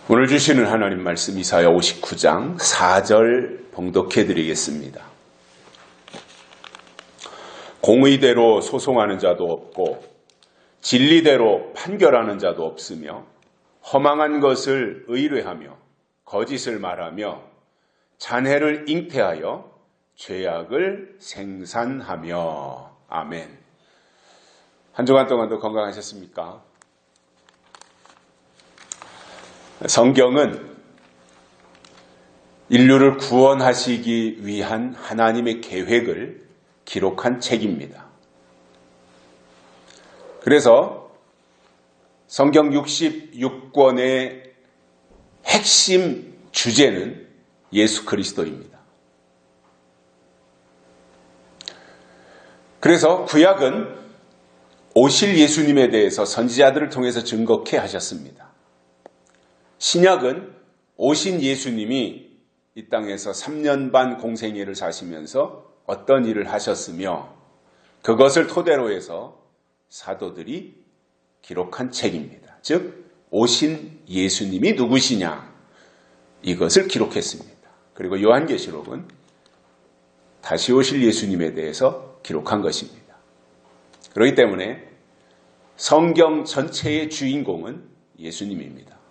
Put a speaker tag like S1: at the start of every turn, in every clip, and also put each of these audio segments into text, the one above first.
S1: 오늘 주시는 하나님 말씀 이사야 59장 4절 봉독해 드리겠습니다. 공의대로 소송하는 자도 없고 진리대로 판결하는 자도 없으며 허망한 것을 의뢰하며 거짓을 말하며 잔해를 잉태하여 죄악을 생산하며. 아멘. 한 주간 동안도 건강하셨습니까? 성경은 인류를 구원하시기 위한 하나님의 계획을 기록한 책입니다. 그래서 성경 66권의 핵심 주제는 예수 그리스도입니다. 그래서 구약은 오실 예수님에 대해서 선지자들을 통해서 증거케 하셨습니다. 신약은 오신 예수님이 이 땅에서 3년 반 공생애를 사시면서 어떤 일을 하셨으며 그것을 토대로 해서 사도들이 기록한 책입니다. 즉 오신 예수님이 누구시냐 이것을 기록했습니다. 그리고 요한계시록은 다시 오실 예수님에 대해서 기록한 것입니다. 그렇기 때문에 성경 전체의 주인공은 예수님입니다.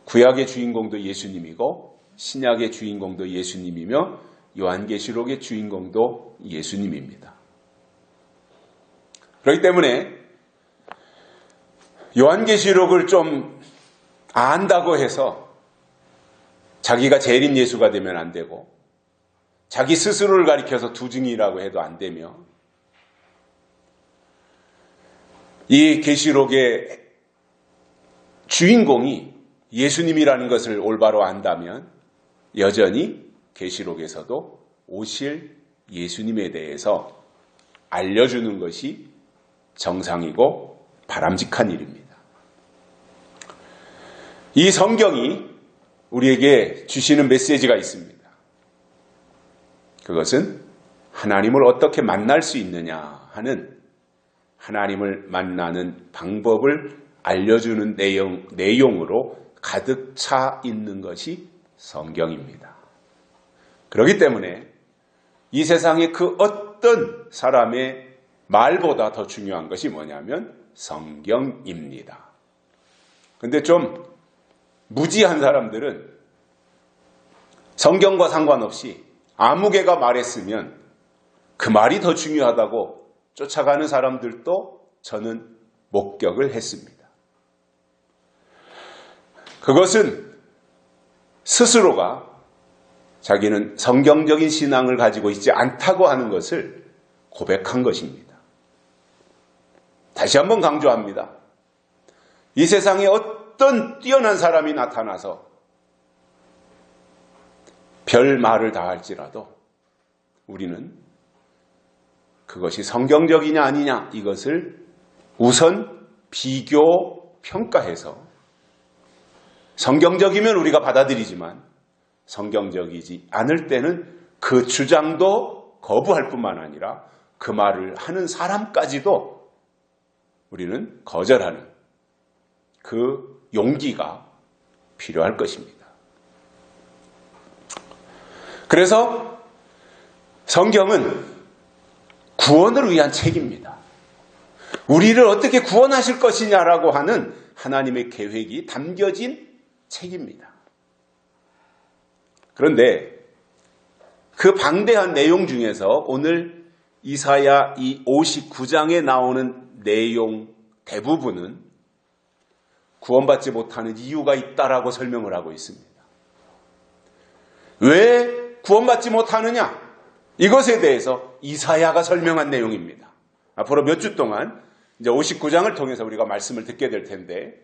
S1: 구약의 주인공도 예수님이고 신약의 주인공도 예수님이며 요한계시록의 주인공도 예수님입니다. 그렇기 때문에 요한계시록을 좀 안다고 해서 자기가 제일인 예수가 되면 안 되고 자기 스스로를 가리켜서 두증이라고 해도 안 되며 이 계시록의 주인공이 예수님이라는 것을 올바로 안다면 여전히 계시록에서도 오실 예수님에 대해서 알려주는 것이 정상이고 바람직한 일입니다. 이 성경이 우리에게 주시는 메시지가 있습니다. 그것은 하나님을 어떻게 만날 수 있느냐 하는 하나님을 만나는 방법을 알려주는 내용으로 가득 차 있는 것이 성경입니다. 그렇기 때문에 이 세상의 그 어떤 사람의 말보다 더 중요한 것이 뭐냐면 성경입니다. 근데 좀 무지한 사람들은 성경과 상관없이 아무개가 말했으면 그 말이 더 중요하다고 쫓아가는 사람들도 저는 목격을 했습니다. 그것은 스스로가 자기는 성경적인 신앙을 가지고 있지 않다고 하는 것을 고백한 것입니다. 다시 한번 강조합니다. 이 세상에 어떤 뛰어난 사람이 나타나서 별 말을 다 할지라도 우리는 그것이 성경적이냐 아니냐 이것을 우선 비교 평가해서 성경적이면 우리가 받아들이지만 성경적이지 않을 때는 그 주장도 거부할 뿐만 아니라 그 말을 하는 사람까지도 우리는 거절하는 그 용기가 필요할 것입니다. 그래서 성경은 구원을 위한 책입니다. 우리를 어떻게 구원하실 것이냐라고 하는 하나님의 계획이 담겨진 책입니다. 그런데 그 방대한 내용 중에서 오늘 이사야 이 59장에 나오는 내용 대부분은 구원받지 못하는 이유가 있다라고 설명을 하고 있습니다. 왜 구원받지 못하느냐? 이것에 대해서 이사야가 설명한 내용입니다. 앞으로 몇 주 동안 이제 59장을 통해서 우리가 말씀을 듣게 될 텐데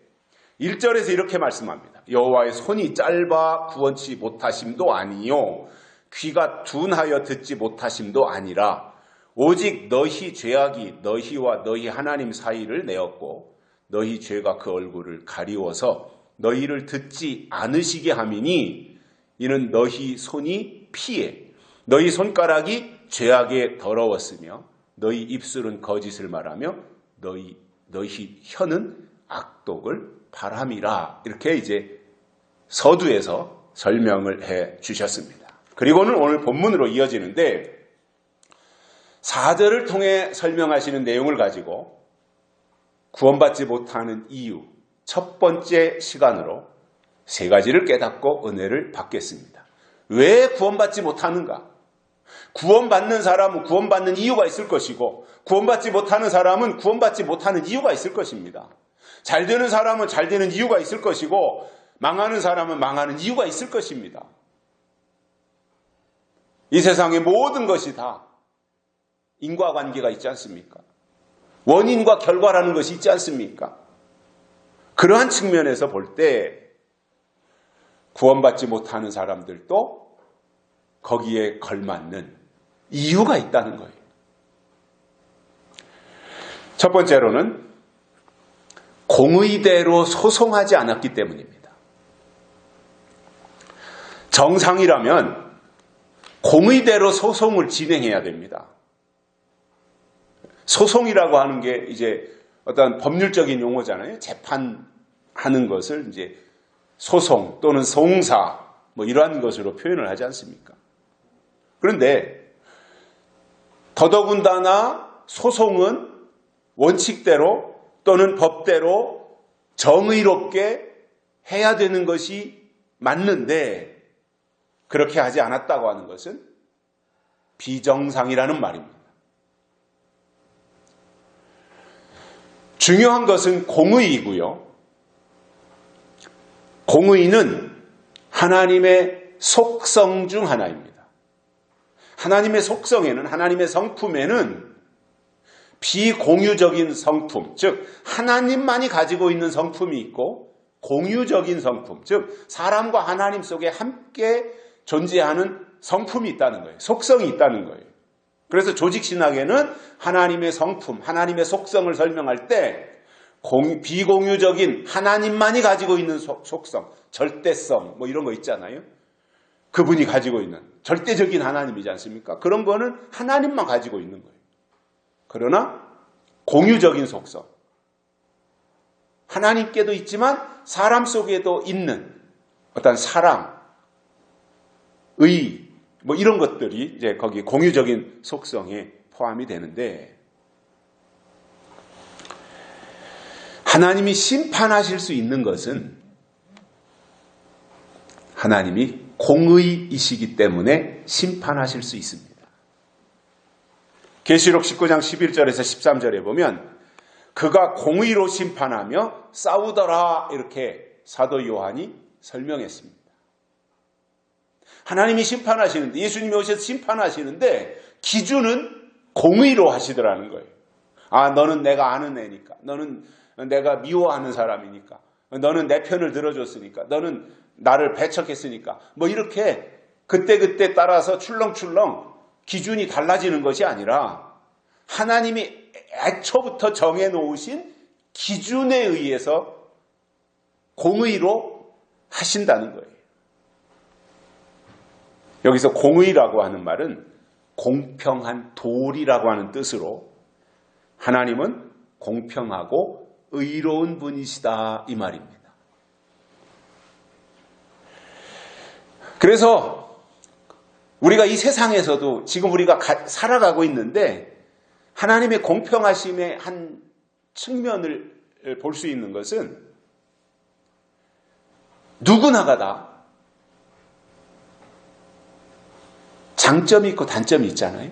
S1: 1절에서 이렇게 말씀합니다. 여호와의 손이 짧아 구원치 못하심도 아니요 귀가 둔하여 듣지 못하심도 아니라 오직 너희 죄악이 너희와 너희 하나님 사이를 내었고 너희 죄가 그 얼굴을 가리워서 너희를 듣지 않으시게 함이니 이는 너희 손이 피해 너희 손가락이 죄악에 더러웠으며 너희 입술은 거짓을 말하며 너희 혀는 악독을 바람이라. 이렇게 이제 서두에서 설명을 해 주셨습니다. 그리고는 오늘 본문으로 이어지는데 4절을 통해 설명하시는 내용을 가지고 구원받지 못하는 이유 첫 번째 시간으로 세 가지를 깨닫고 은혜를 받겠습니다. 왜 구원받지 못하는가? 구원받는 사람은 구원받는 이유가 있을 것이고 구원받지 못하는 사람은 구원받지 못하는 이유가 있을 것입니다. 잘 되는 사람은 잘 되는 이유가 있을 것이고 망하는 사람은 망하는 이유가 있을 것입니다. 이 세상의 모든 것이 다 인과관계가 있지 않습니까? 원인과 결과라는 것이 있지 않습니까? 그러한 측면에서 볼 때 구원받지 못하는 사람들도 거기에 걸맞는 이유가 있다는 거예요. 첫 번째로는 공의대로 소송하지 않았기 때문입니다. 정상이라면 공의대로 소송을 진행해야 됩니다. 소송이라고 하는 게 이제 어떤 법률적인 용어잖아요. 재판하는 것을 이제 소송 또는 송사 뭐 이러한 것으로 표현을 하지 않습니까? 그런데 더더군다나 소송은 원칙대로 또는 법대로 정의롭게 해야 되는 것이 맞는데 그렇게 하지 않았다고 하는 것은 비정상이라는 말입니다. 중요한 것은 공의이고요. 공의는 하나님의 속성 중 하나입니다. 하나님의 속성에는, 하나님의 성품에는 비공유적인 성품, 즉 하나님만이 가지고 있는 성품이 있고 공유적인 성품, 즉 사람과 하나님 속에 함께 존재하는 성품이 있다는 거예요. 속성이 있다는 거예요. 그래서 조직신학에는 하나님의 성품, 하나님의 속성을 설명할 때 비공유적인 하나님만이 가지고 있는 속성, 절대성 뭐 이런 거 있잖아요. 그분이 가지고 있는 절대적인 하나님이지 않습니까? 그런 거는 하나님만 가지고 있는 거예요. 그러나 공유적인 속성, 하나님께도 있지만 사람 속에도 있는 어떤 사랑, 의, 뭐 이런 것들이 이제 거기 공유적인 속성에 포함이 되는데 하나님이 심판하실 수 있는 것은 하나님이 공의이시기 때문에 심판하실 수 있습니다. 계시록 19장 11절에서 13절에 보면 그가 공의로 심판하며 싸우더라 이렇게 사도 요한이 설명했습니다. 하나님이 심판하시는데 예수님이 오셔서 심판하시는데 기준은 공의로 하시더라는 거예요. 아, 너는 내가 아는 애니까. 너는 내가 미워하는 사람이니까. 너는 내 편을 들어줬으니까. 너는 나를 배척했으니까. 뭐 이렇게 그때그때 따라서 출렁출렁 기준이 달라지는 것이 아니라 하나님이 애초부터 정해놓으신 기준에 의해서 공의로 하신다는 거예요. 여기서 공의라고 하는 말은 공평한 도리라고 하는 뜻으로 하나님은 공평하고 의로운 분이시다 이 말입니다. 그래서 우리가 이 세상에서도 지금 우리가 살아가고 있는데 하나님의 공평하심의 한 측면을 볼 수 있는 것은 누구나가 다 장점이 있고 단점이 있잖아요.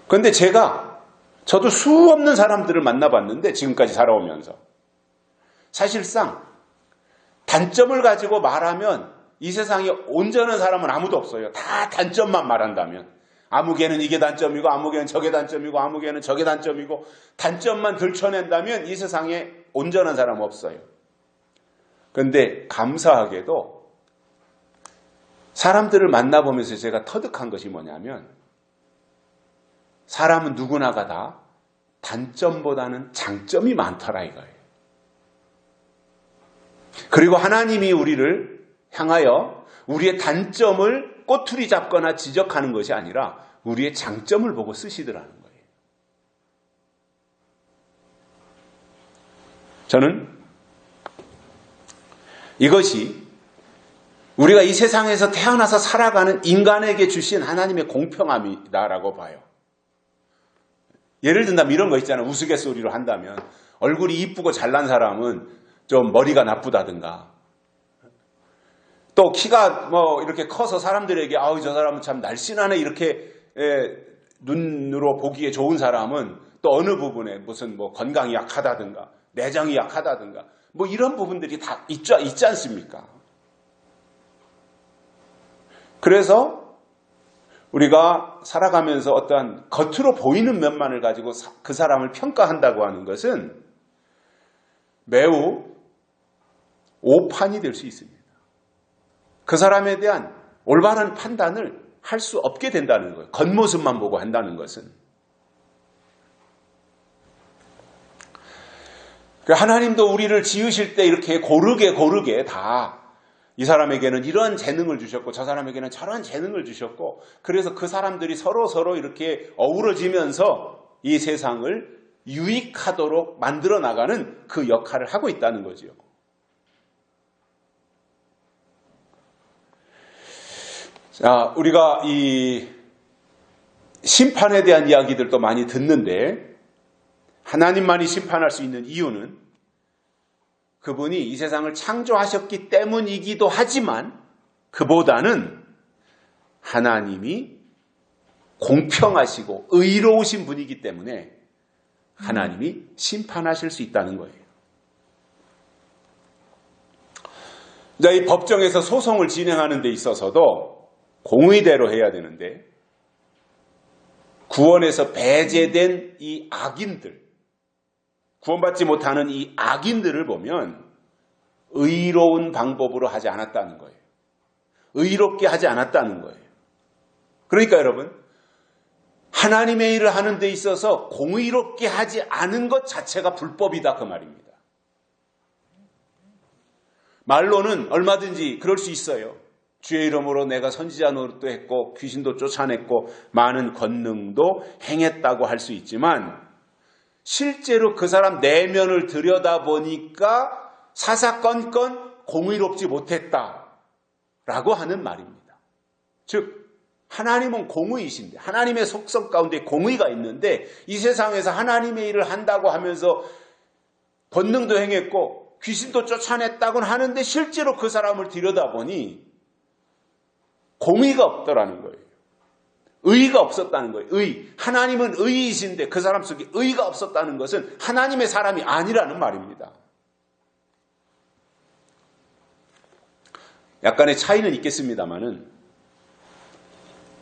S1: 그런데 저도 수없는 사람들을 만나봤는데 지금까지 살아오면서 사실상 단점을 가지고 말하면 이 세상에 온전한 사람은 아무도 없어요. 다 단점만 말한다면 아무개는 이게 단점이고 아무개는 저게 단점이고 아무개는 저게 단점이고 단점만 들춰낸다면 이 세상에 온전한 사람은 없어요. 그런데 감사하게도 사람들을 만나보면서 제가 터득한 것이 뭐냐면 사람은 누구나가 다 단점보다는 장점이 많더라 이거예요. 그리고 하나님이 우리를 향하여 우리의 단점을 꼬투리 잡거나 지적하는 것이 아니라 우리의 장점을 보고 쓰시더라는 거예요. 저는 이것이 우리가 이 세상에서 태어나서 살아가는 인간에게 주신 하나님의 공평함이다라고 봐요. 예를 든다면 이런 거 있잖아요. 우스갯소리로 한다면 얼굴이 이쁘고 잘난 사람은 좀 머리가 나쁘다든가, 또 키가 이렇게 커서 사람들에게 아우 저 사람은 참 날씬하네 이렇게 눈으로 보기에 좋은 사람은 또 어느 부분에 무슨 건강이 약하다든가 내장이 약하다든가 이런 부분들이 다 있지 않습니까? 그래서 우리가 살아가면서 어떠한 겉으로 보이는 면만을 가지고 그 사람을 평가한다고 하는 것은 매우 오판이 될 수 있습니다. 그 사람에 대한 올바른 판단을 할 수 없게 된다는 거예요. 겉모습만 보고 한다는 것은. 하나님도 우리를 지으실 때 이렇게 고르게 다 이 사람에게는 이런 재능을 주셨고 저 사람에게는 저런 재능을 주셨고, 그래서 그 사람들이 서로 이렇게 어우러지면서 이 세상을 유익하도록 만들어 나가는 그 역할을 하고 있다는 거죠. 자, 우리가 이 심판에 대한 이야기들도 많이 듣는데 하나님만이 심판할 수 있는 이유는 그분이 이 세상을 창조하셨기 때문이기도 하지만 그보다는 하나님이 공평하시고 의로우신 분이기 때문에 하나님이 심판하실 수 있다는 거예요. 자, 이 법정에서 소송을 진행하는 데 있어서도 공의대로 해야 되는데 구원에서 배제된 이 악인들, 구원받지 못하는 이 악인들을 보면 의로운 방법으로 하지 않았다는 거예요. 의롭게 하지 않았다는 거예요. 그러니까 여러분, 하나님의 일을 하는 데 있어서 공의롭게 하지 않은 것 자체가 불법이다 그 말입니다. 말로는 얼마든지 그럴 수 있어요. 주의 이름으로 내가 선지자 노릇도 했고 귀신도 쫓아냈고 많은 권능도 행했다고 할 수 있지만 실제로 그 사람 내면을 들여다보니까 사사건건 공의롭지 못했다라고 하는 말입니다. 즉 하나님은 공의이신데 하나님의 속성 가운데 공의가 있는데 이 세상에서 하나님의 일을 한다고 하면서 권능도 행했고 귀신도 쫓아냈다고는 하는데 실제로 그 사람을 들여다보니 공의가 없더라는 거예요. 의가 없었다는 거예요. 하나님은 의이신데 그 사람 속에 의가 없었다는 것은 하나님의 사람이 아니라는 말입니다. 약간의 차이는 있겠습니다만은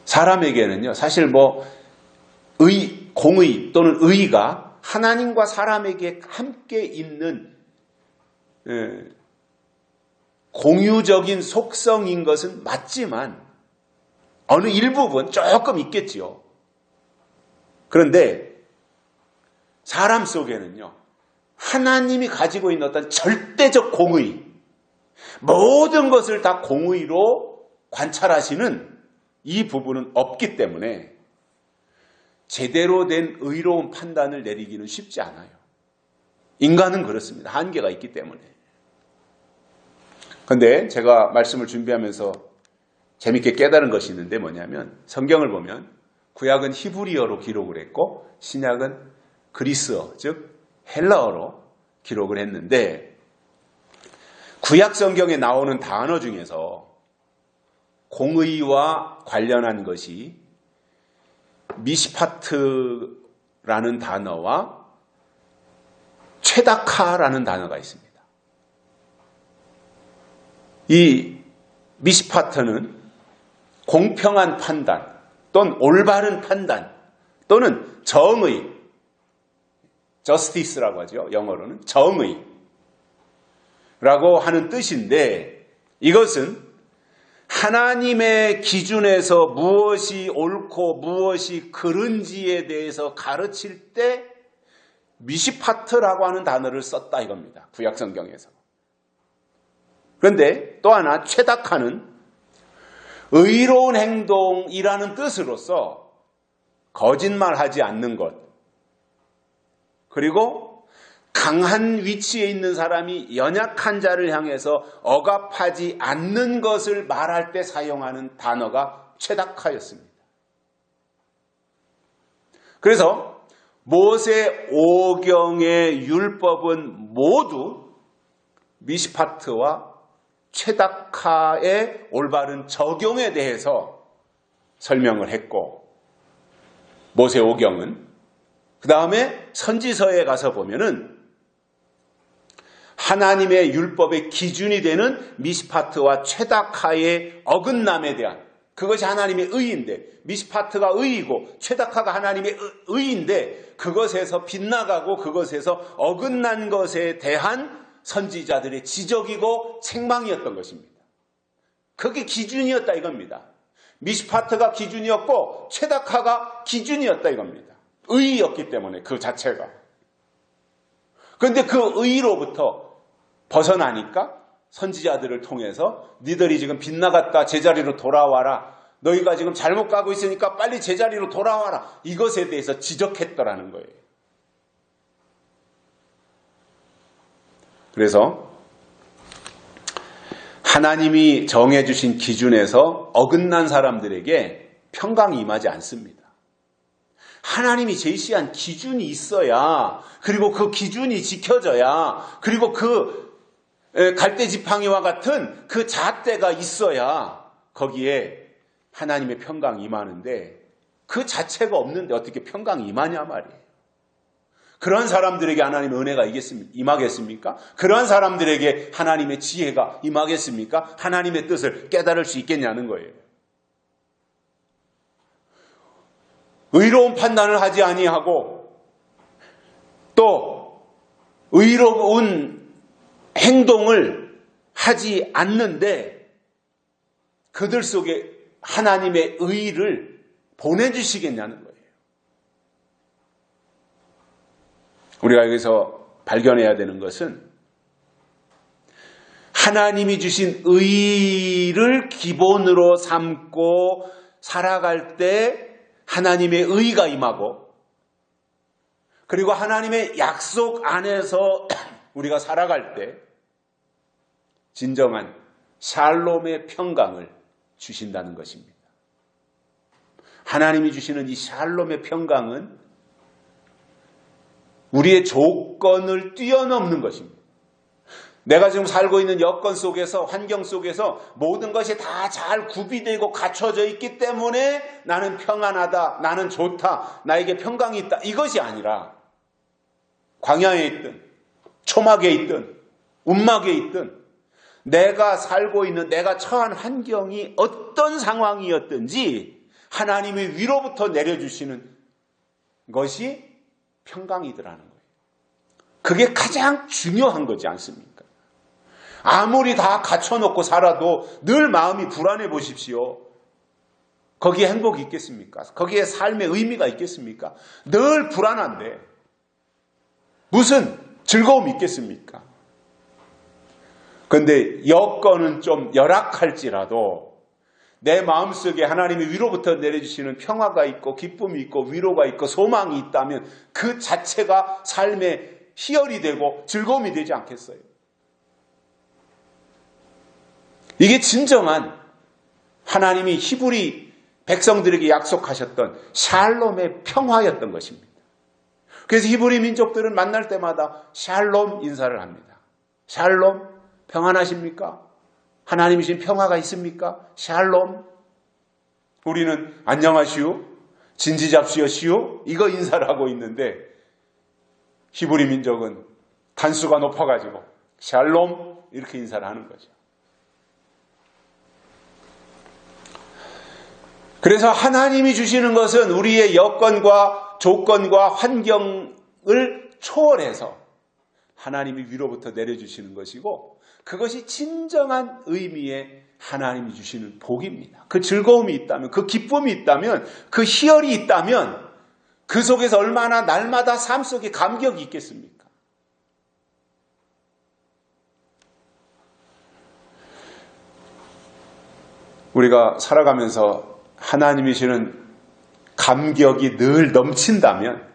S1: 사람에게는요, 사실 공의 또는 의가 하나님과 사람에게 함께 있는 공유적인 속성인 것은 맞지만 어느 일부분 조금 있겠지요. 그런데 사람 속에는요, 하나님이 가지고 있는 어떤 절대적 공의, 모든 것을 다 공의로 관찰하시는 이 부분은 없기 때문에 제대로 된 의로운 판단을 내리기는 쉽지 않아요. 인간은 그렇습니다. 한계가 있기 때문에. 그런데 제가 말씀을 준비하면서 재밌게 깨달은 것이 있는데 뭐냐면 성경을 보면 구약은 히브리어로 기록을 했고 신약은 그리스어, 즉 헬라어로 기록을 했는데 구약 성경에 나오는 단어 중에서 공의와 관련한 것이 미시파트라는 단어와 최다카라는 단어가 있습니다. 이 미시파트는 공평한 판단 또는 올바른 판단 또는 정의, justice라고 하죠. 영어로는 정의라고 하는 뜻인데 이것은 하나님의 기준에서 무엇이 옳고 무엇이 그른지에 대해서 가르칠 때 미시파트라고 하는 단어를 썼다 이겁니다. 구약 성경에서. 그런데 또 하나 최다카는 의로운 행동이라는 뜻으로서 거짓말하지 않는 것, 그리고 강한 위치에 있는 사람이 연약한 자를 향해서 억압하지 않는 것을 말할 때 사용하는 단어가 최다카였습니다. 그래서 모세 5경의 율법은 모두 미시파트와 최다카의 올바른 적용에 대해서 설명을 했고, 모세 5경은 그 다음에 선지서에 가서 보면은 하나님의 율법의 기준이 되는 미시파트와 최다카의 어긋남에 대한, 그것이 하나님의 의인데, 미시파트가 의이고 최다카가 하나님의 의인데, 그것에서 빗나가고 그것에서 어긋난 것에 대한 선지자들의 지적이고 책망이었던 것입니다. 그게 기준이었다 이겁니다. 미시파트가 기준이었고 최다카가 기준이었다 이겁니다. 의이었기 때문에 그 자체가. 그런데 그 의로부터 벗어나니까 선지자들을 통해서 니들이 지금 빗나갔다 제자리로 돌아와라. 너희가 지금 잘못 가고 있으니까 빨리 제자리로 돌아와라. 이것에 대해서 지적했더라는 거예요. 그래서 하나님이 정해주신 기준에서 어긋난 사람들에게 평강이 임하지 않습니다. 하나님이 제시한 기준이 있어야, 그리고 그 기준이 지켜져야, 그리고 그 갈대지팡이와 같은 그 잣대가 있어야 거기에 하나님의 평강이 임하는데, 그 자체가 없는데 어떻게 평강이 임하냐 말이에요. 그런 사람들에게 하나님의 은혜가 임하겠습니까? 그런 사람들에게 하나님의 지혜가 임하겠습니까? 하나님의 뜻을 깨달을 수 있겠냐는 거예요. 의로운 판단을 하지 아니하고 또 의로운 행동을 하지 않는데 그들 속에 하나님의 의를 보내주시겠냐는 거예요. 우리가 여기서 발견해야 되는 것은 하나님이 주신 의를 기본으로 삼고 살아갈 때 하나님의 의가 임하고, 그리고 하나님의 약속 안에서 우리가 살아갈 때 진정한 샬롬의 평강을 주신다는 것입니다. 하나님이 주시는 이 샬롬의 평강은 우리의 조건을 뛰어넘는 것입니다. 내가 지금 살고 있는 여건 속에서, 환경 속에서 모든 것이 다 잘 구비되고 갖춰져 있기 때문에 나는 평안하다, 나는 좋다, 나에게 평강이 있다, 이것이 아니라 광야에 있든 초막에 있든 움막에 있든 내가 살고 있는, 내가 처한 환경이 어떤 상황이었든지 하나님이 위로부터 내려주시는 것이 평강이더라는 거예요. 그게 가장 중요한 거지 않습니까? 아무리 다 갖춰놓고 살아도 늘 마음이 불안해 보십시오. 거기에 행복이 있겠습니까? 거기에 삶의 의미가 있겠습니까? 늘 불안한데 무슨 즐거움이 있겠습니까? 그런데 여건은 좀 열악할지라도 내 마음속에 하나님이 위로부터 내려주시는 평화가 있고 기쁨이 있고 위로가 있고 소망이 있다면 그 자체가 삶의 희열이 되고 즐거움이 되지 않겠어요? 이게 진정한 하나님이 히브리 백성들에게 약속하셨던 샬롬의 평화였던 것입니다. 그래서 히브리 민족들은 만날 때마다 샬롬 인사를 합니다. 샬롬, 평안하십니까? 하나님이 주신 평화가 있습니까? 샬롬. 우리는 안녕하시오, 진지잡시오시오, 이거 인사를 하고 있는데 히브리 민족은 단수가 높아가지고 샬롬 이렇게 인사를 하는 거죠. 그래서 하나님이 주시는 것은 우리의 여건과 조건과 환경을 초월해서 하나님이 위로부터 내려주시는 것이고, 그것이 진정한 의미의 하나님이 주시는 복입니다. 그 즐거움이 있다면, 그 기쁨이 있다면, 그 희열이 있다면 그 속에서 얼마나 날마다 삶 속에 감격이 있겠습니까? 우리가 살아가면서 하나님이 주시는 감격이 늘 넘친다면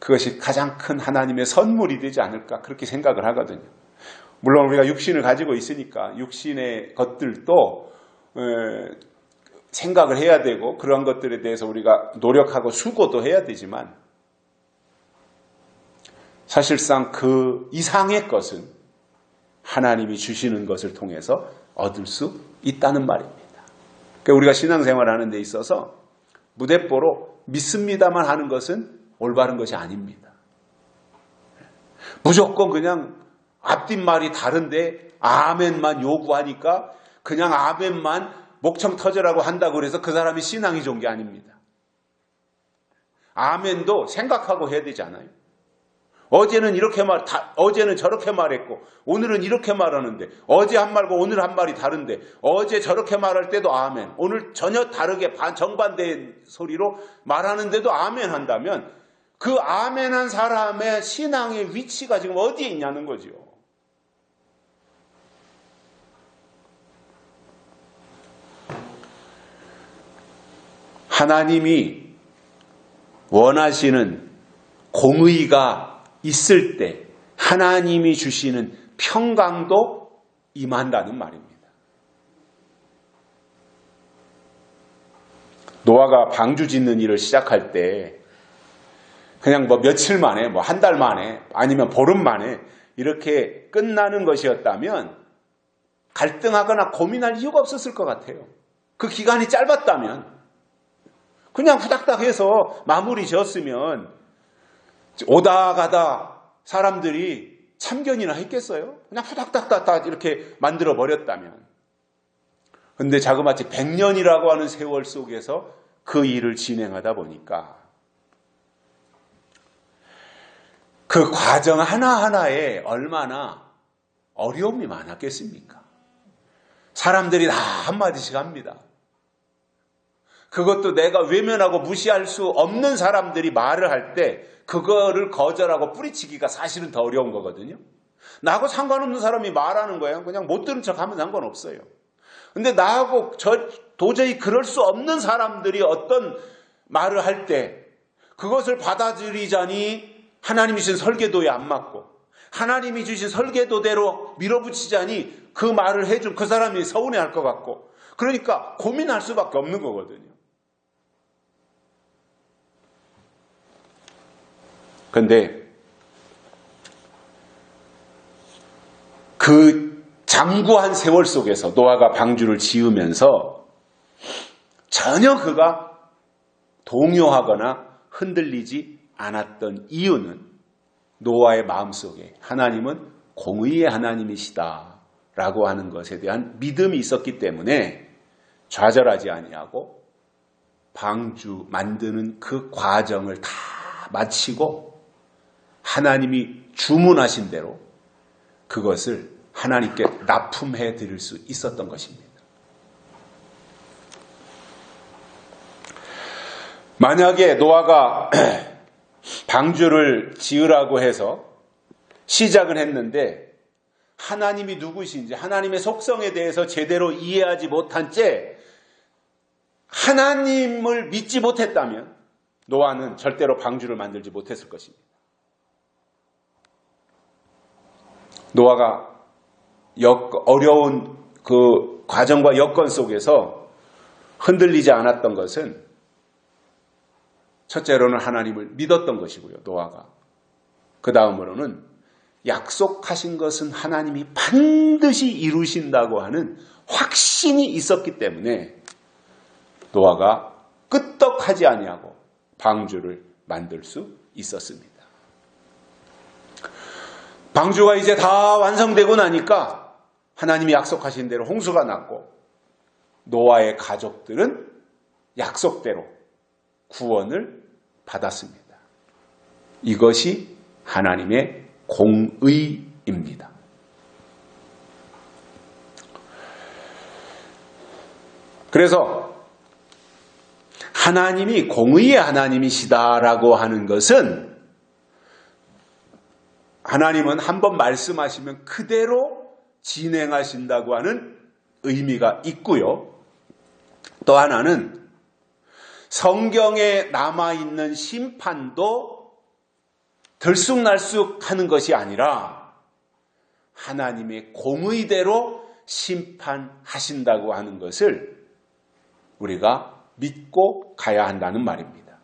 S1: 그것이 가장 큰 하나님의 선물이 되지 않을까 그렇게 생각을 하거든요. 물론 우리가 육신을 가지고 있으니까 육신의 것들도 생각을 해야 되고 그런 것들에 대해서 우리가 노력하고 수고도 해야 되지만 사실상 그 이상의 것은 하나님이 주시는 것을 통해서 얻을 수 있다는 말입니다. 그러니까 우리가 신앙생활을 하는 데 있어서 무대뽀로 믿습니다만 하는 것은 올바른 것이 아닙니다. 무조건 그냥 앞뒷말이 다른데 아멘만 요구하니까 그냥 아멘만 목청 터져라고 한다고 해서 그 사람이 신앙이 좋은 게 아닙니다. 아멘도 생각하고 해야 되잖아요. 어제는 어제는 저렇게 말했고 오늘은 이렇게 말하는데 어제 한 말과 오늘 한 말이 다른데 어제 저렇게 말할 때도 아멘, 오늘 전혀 다르게 정반대의 소리로 말하는데도 아멘 한다면 그 아멘한 사람의 신앙의 위치가 지금 어디에 있냐는 거죠. 하나님이 원하시는 공의가 있을 때 하나님이 주시는 평강도 임한다는 말입니다. 노아가 방주 짓는 일을 시작할 때 그냥 며칠 만에 한 달 만에 아니면 보름 만에 이렇게 끝나는 것이었다면 갈등하거나 고민할 이유가 없었을 것 같아요. 그 기간이 짧았다면 그냥 후닥닥 해서 마무리 지었으면 오다 가다 사람들이 참견이나 했겠어요? 그냥 후닥닥닥 이렇게 만들어 버렸다면. 근데 자그마치 100년이라고 하는 세월 속에서 그 일을 진행하다 보니까 그 과정 하나하나에 얼마나 어려움이 많았겠습니까? 사람들이 다 한마디씩 합니다. 그것도 내가 외면하고 무시할 수 없는 사람들이 말을 할 때 그거를 거절하고 뿌리치기가 사실은 더 어려운 거거든요. 나하고 상관없는 사람이 말하는 거예요. 그냥 못 들은 척하면 상관없어요. 근데 나하고 도저히 그럴 수 없는 사람들이 어떤 말을 할 때 그것을 받아들이자니 하나님이 주신 설계도에 안 맞고 하나님이 주신 설계도대로 밀어붙이자니 그 말을 해준 그 사람이 서운해할 것 같고 그러니까 고민할 수밖에 없는 거거든요. 그런데 그 장구한 세월 속에서 노아가 방주를 지으면서 전혀 그가 동요하거나 흔들리지 않았던 이유는 노아의 마음속에 하나님은 공의의 하나님이시다라고 하는 것에 대한 믿음이 있었기 때문에 좌절하지 아니하고 방주 만드는 그 과정을 다 마치고 하나님이 주문하신 대로 그것을 하나님께 납품해 드릴 수 있었던 것입니다. 만약에 노아가 방주를 지으라고 해서 시작은 했는데 하나님이 누구신지 하나님의 속성에 대해서 제대로 이해하지 못한 채 하나님을 믿지 못했다면 노아는 절대로 방주를 만들지 못했을 것입니다. 노아가 어려운 그 과정과 여건 속에서 흔들리지 않았던 것은 첫째로는 하나님을 믿었던 것이고요. 노아가. 그 다음으로는 약속하신 것은 하나님이 반드시 이루신다고 하는 확신이 있었기 때문에 노아가 끄떡하지 아니하고 방주를 만들 수 있었습니다. 방주가 이제 다 완성되고 나니까 하나님이 약속하신 대로 홍수가 났고 노아의 가족들은 약속대로 구원을 받았습니다. 이것이 하나님의 공의입니다. 그래서 하나님이 공의의 하나님이시다라고 하는 것은 하나님은 한번 말씀하시면 그대로 진행하신다고 하는 의미가 있고요. 또 하나는 성경에 남아있는 심판도 들쑥날쑥 하는 것이 아니라 하나님의 공의대로 심판하신다고 하는 것을 우리가 믿고 가야 한다는 말입니다.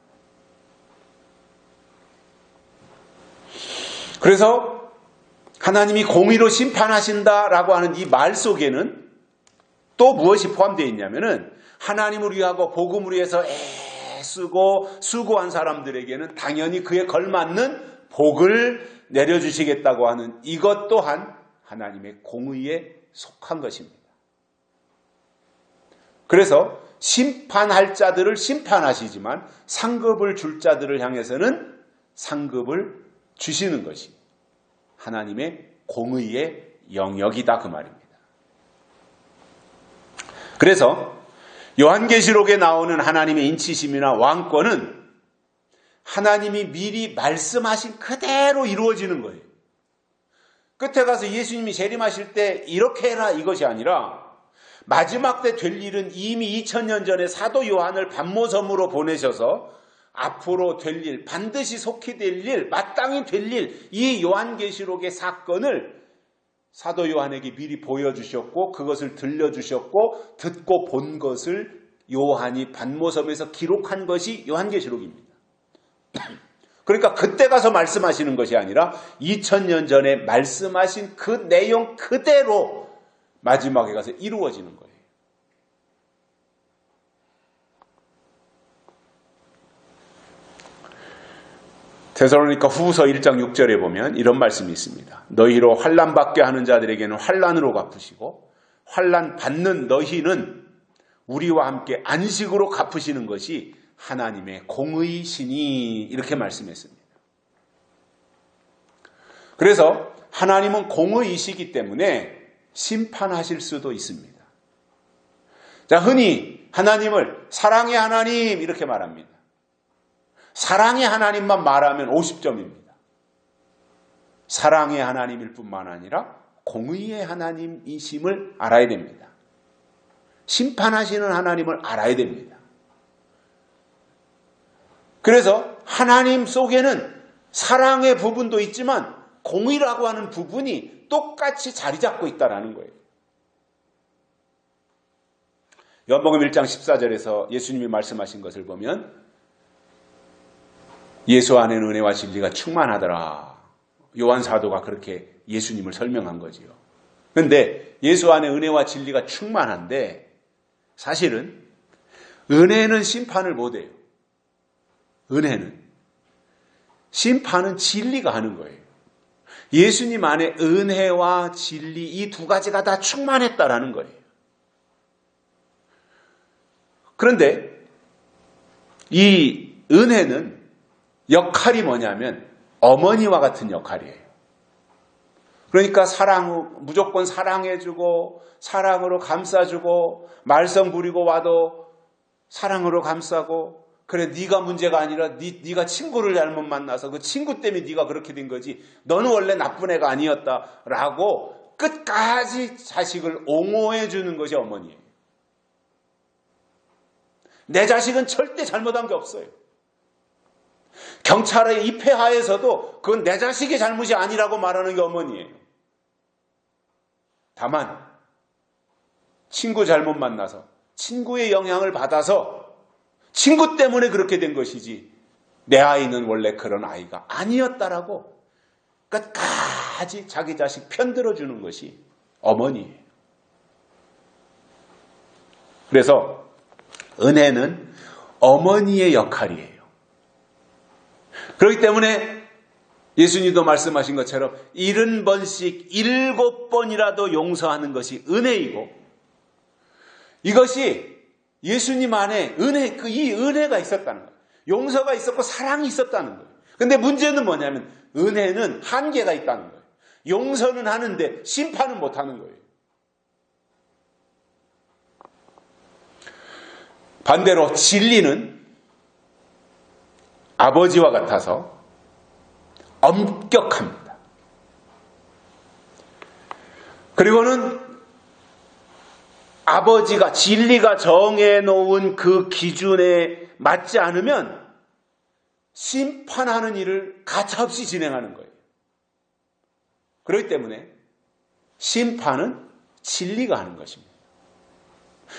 S1: 그래서 하나님이 공의로 심판하신다라고 하는 이 말 속에는 또 무엇이 포함되어 있냐면은 하나님을 위하고 복음을 위해서 애쓰고 수고한 사람들에게는 당연히 그에 걸맞는 복을 내려주시겠다고 하는 이것 또한 하나님의 공의에 속한 것입니다. 그래서 심판할 자들을 심판하시지만 상급을 줄 자들을 향해서는 상급을 주시는 것이 하나님의 공의의 영역이다 그 말입니다. 그래서 요한계시록에 나오는 하나님의 인치심이나 왕권은 하나님이 미리 말씀하신 그대로 이루어지는 거예요. 끝에 가서 예수님이 재림하실 때 이렇게 해라 이것이 아니라 마지막 때 될 일은 이미 2000년 전에 사도 요한을 반모섬으로 보내셔서 앞으로 될 일, 반드시 속히 될 일, 마땅히 될 일, 이 요한계시록의 사건을 사도 요한에게 미리 보여주셨고 그것을 들려주셨고 듣고 본 것을 요한이 반모섬에서 기록한 것이 요한계시록입니다. 그러니까 그때 가서 말씀하시는 것이 아니라 2000년 전에 말씀하신 그 내용 그대로 마지막에 가서 이루어지는 거예요. 데살로니가 후서 1장 6절에 보면 이런 말씀이 있습니다. 너희로 환난 받게 하는 자들에게는 환난으로 갚으시고 환난 받는 너희는 우리와 함께 안식으로 갚으시는 것이 하나님의 공의시니 이렇게 말씀했습니다. 그래서 하나님은 공의이시기 때문에 심판하실 수도 있습니다. 자, 흔히 하나님을 사랑의 하나님 이렇게 말합니다. 사랑의 하나님만 말하면 50점입니다. 사랑의 하나님일 뿐만 아니라 공의의 하나님이심을 알아야 됩니다. 심판하시는 하나님을 알아야 됩니다. 그래서 하나님 속에는 사랑의 부분도 있지만 공의라고 하는 부분이 똑같이 자리 잡고 있다는 거예요. 요한복음 1장 14절에서 예수님이 말씀하신 것을 보면 예수 안에는 은혜와 진리가 충만하더라. 요한 사도가 그렇게 예수님을 설명한 거지요. 그런데 예수 안에 은혜와 진리가 충만한데 사실은 은혜는 심판을 못해요. 은혜는. 심판은 진리가 하는 거예요. 예수님 안에 은혜와 진리 이 두 가지가 다 충만했다라는 거예요. 그런데 이 은혜는 역할이 뭐냐면 어머니와 같은 역할이에요. 그러니까 무조건 사랑해주고 사랑으로 감싸주고 말썽 부리고 와도 사랑으로 감싸고 그래 네가 문제가 아니라 네가 친구를 잘못 만나서 그 친구 때문에 네가 그렇게 된 거지 너는 원래 나쁜 애가 아니었다라고 끝까지 자식을 옹호해 주는 것이 어머니예요. 내 자식은 절대 잘못한 게 없어요. 경찰의 입회하에서도 그건 내 자식의 잘못이 아니라고 말하는 게 어머니예요. 다만 친구 잘못 만나서 친구의 영향을 받아서 친구 때문에 그렇게 된 것이지 내 아이는 원래 그런 아이가 아니었다라고 끝까지 자기 자식 편들어주는 것이 어머니예요. 그래서 은혜는 어머니의 역할이에요. 그렇기 때문에 예수님도 말씀하신 것처럼 70번씩 7번이라도 용서하는 것이 은혜이고 이것이 예수님 안에 이 은혜가 있었다는 거예요. 용서가 있었고 사랑이 있었다는 거예요. 근데 문제는 뭐냐면 은혜는 한계가 있다는 거예요. 용서는 하는데 심판은 못하는 거예요. 반대로 진리는 아버지와 같아서 엄격합니다. 그리고는 아버지가 진리가 정해놓은 그 기준에 맞지 않으면 심판하는 일을 가차없이 진행하는 거예요. 그렇기 때문에 심판은 진리가 하는 것입니다.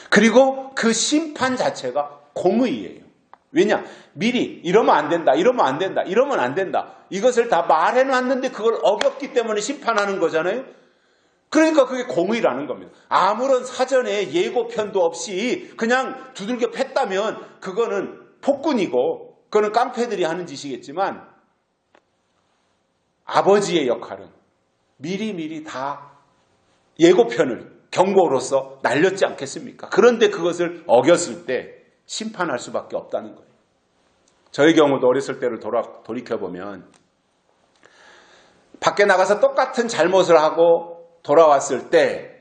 S1: 그리고 그 심판 자체가 공의예요. 왜냐? 미리 이러면 안 된다, 이러면 안 된다, 이러면 안 된다. 이것을 다 말해놨는데 그걸 어겼기 때문에 심판하는 거잖아요. 그러니까 그게 공의라는 겁니다. 아무런 사전에 예고편도 없이 그냥 두들겨 팼다면 그거는 폭군이고 그거는 깡패들이 하는 짓이겠지만 아버지의 역할은 미리미리 다 예고편을 경고로서 날렸지 않겠습니까? 그런데 그것을 어겼을 때 심판할 수밖에 없다는 거예요. 저의 경우도 어렸을 때를 돌이켜보면 밖에 나가서 똑같은 잘못을 하고 돌아왔을 때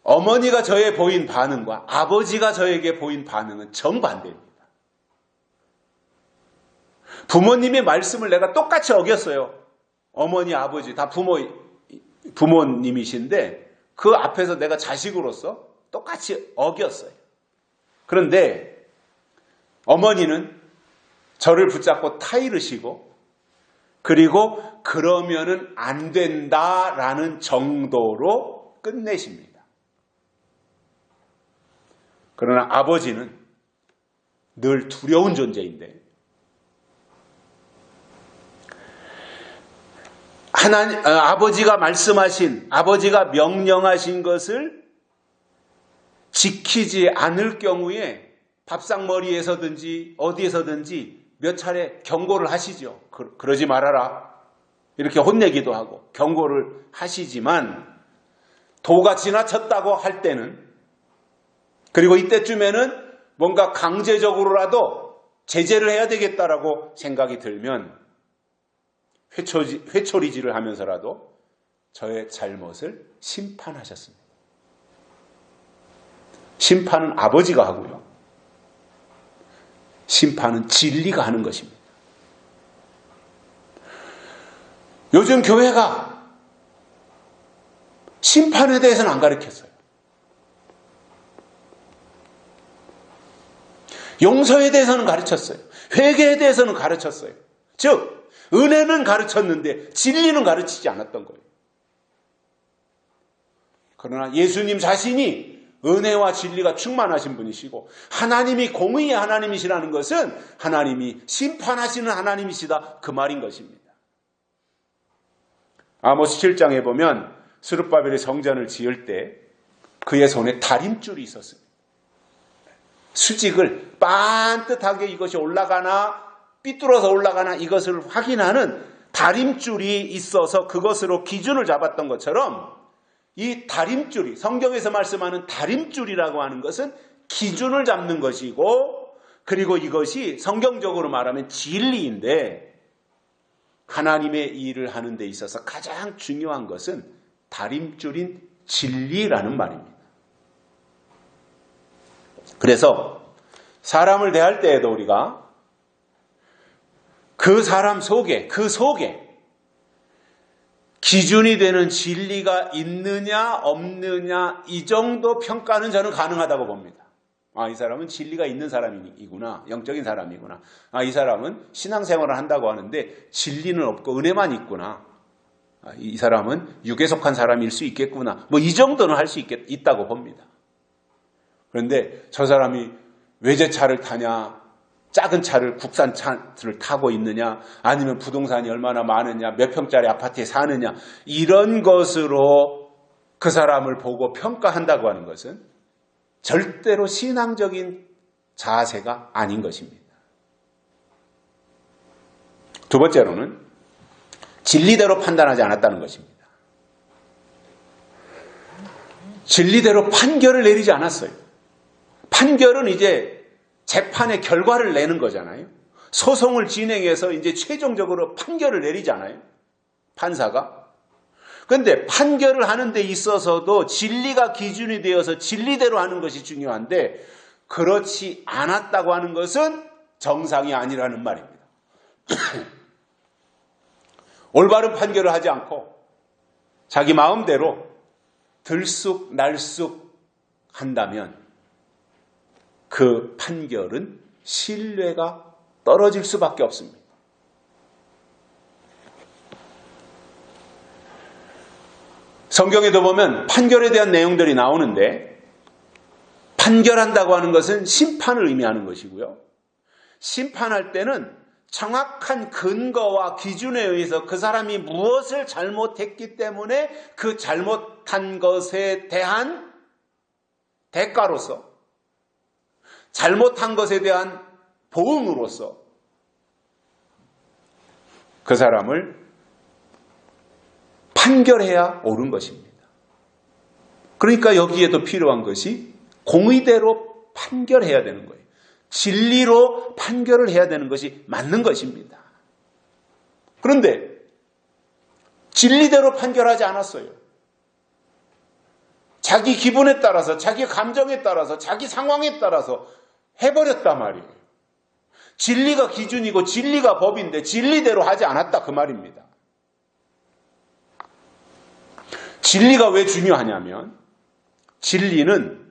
S1: 어머니가 저에 보인 반응과 아버지가 저에게 보인 반응은 정반대입니다. 부모님의 말씀을 내가 똑같이 어겼어요. 어머니, 아버지 다 부모님이신데 그 앞에서 내가 자식으로서 똑같이 어겼어요. 그런데 어머니는 저를 붙잡고 타이르시고 그리고 그러면은 안 된다라는 정도로 끝내십니다. 그러나 아버지는 늘 두려운 존재인데 아버지가 말씀하신, 아버지가 명령하신 것을 지키지 않을 경우에 밥상머리에서든지 어디에서든지 몇 차례 경고를 하시죠. 그러지 말아라. 이렇게 혼내기도 하고 경고를 하시지만 도가 지나쳤다고 할 때는 그리고 이때쯤에는 뭔가 강제적으로라도 제재를 해야 되겠다라고 생각이 들면 회초리질을 하면서라도 저의 잘못을 심판하셨습니다. 심판은 아버지가 하고요. 심판은 진리가 하는 것입니다. 요즘 교회가 심판에 대해서는 안 가르쳤어요. 용서에 대해서는 가르쳤어요. 회개에 대해서는 가르쳤어요. 즉 은혜는 가르쳤는데 진리는 가르치지 않았던 거예요. 그러나 예수님 자신이 은혜와 진리가 충만하신 분이시고 하나님이 공의의 하나님이시라는 것은 하나님이 심판하시는 하나님이시다 그 말인 것입니다. 아모스 7장에 보면 스룹바벨이 성전을 지을 때 그의 손에 다림줄이 있었습니다. 수직을 반듯하게 이것이 올라가나 삐뚤어서 올라가나 이것을 확인하는 다림줄이 있어서 그것으로 기준을 잡았던 것처럼 이 다림줄이 성경에서 말씀하는 다림줄이라고 하는 것은 기준을 잡는 것이고 그리고 이것이 성경적으로 말하면 진리인데 하나님의 일을 하는 데 있어서 가장 중요한 것은 다림줄인 진리라는 말입니다. 그래서 사람을 대할 때에도 우리가 그 사람 속에 기준이 되는 진리가 있느냐 없느냐 이 정도 평가는 저는 가능하다고 봅니다. 이 사람은 진리가 있는 사람이구나. 영적인 사람이구나. 이 사람은 신앙생활을 한다고 하는데 진리는 없고 은혜만 있구나. 이 사람은 육에 속한 사람일 수 있겠구나. 이 정도는 할 수 있다고 봅니다. 그런데 저 사람이 외제차를 타냐, 작은 차를 국산 차를 타고 있느냐, 아니면 부동산이 얼마나 많으냐, 몇 평짜리 아파트에 사느냐, 이런 것으로 그 사람을 보고 평가한다고 하는 것은 절대로 신앙적인 자세가 아닌 것입니다. 두 번째로는 진리대로 판단하지 않았다는 것입니다. 진리대로 판결을 내리지 않았어요. 판결은 이제 재판의 결과를 내는 거잖아요. 소송을 진행해서 이제 최종적으로 판결을 내리잖아요. 판사가. 그런데 판결을 하는 데 있어서도 진리가 기준이 되어서 진리대로 하는 것이 중요한데 그렇지 않았다고 하는 것은 정상이 아니라는 말입니다. 올바른 판결을 하지 않고 자기 마음대로 들쑥날쑥 한다면 그 판결은 신뢰가 떨어질 수밖에 없습니다. 성경에도 보면 판결에 대한 내용들이 나오는데 판결한다고 하는 것은 심판을 의미하는 것이고요. 심판할 때는 정확한 근거와 기준에 의해서 그 사람이 무엇을 잘못했기 때문에 그 잘못한 것에 대한 대가로서, 잘못한 것에 대한 보응으로서 그 사람을 판결해야 옳은 것입니다. 그러니까 여기에도 필요한 것이 공의대로 판결해야 되는 거예요. 진리로 판결을 해야 되는 것이 맞는 것입니다. 그런데 진리대로 판결하지 않았어요. 자기 기분에 따라서, 자기 감정에 따라서, 자기 상황에 따라서 해버렸단 말이에요. 진리가 기준이고 진리가 법인데 진리대로 하지 않았다 그 말입니다. 진리가 왜 중요하냐면 진리는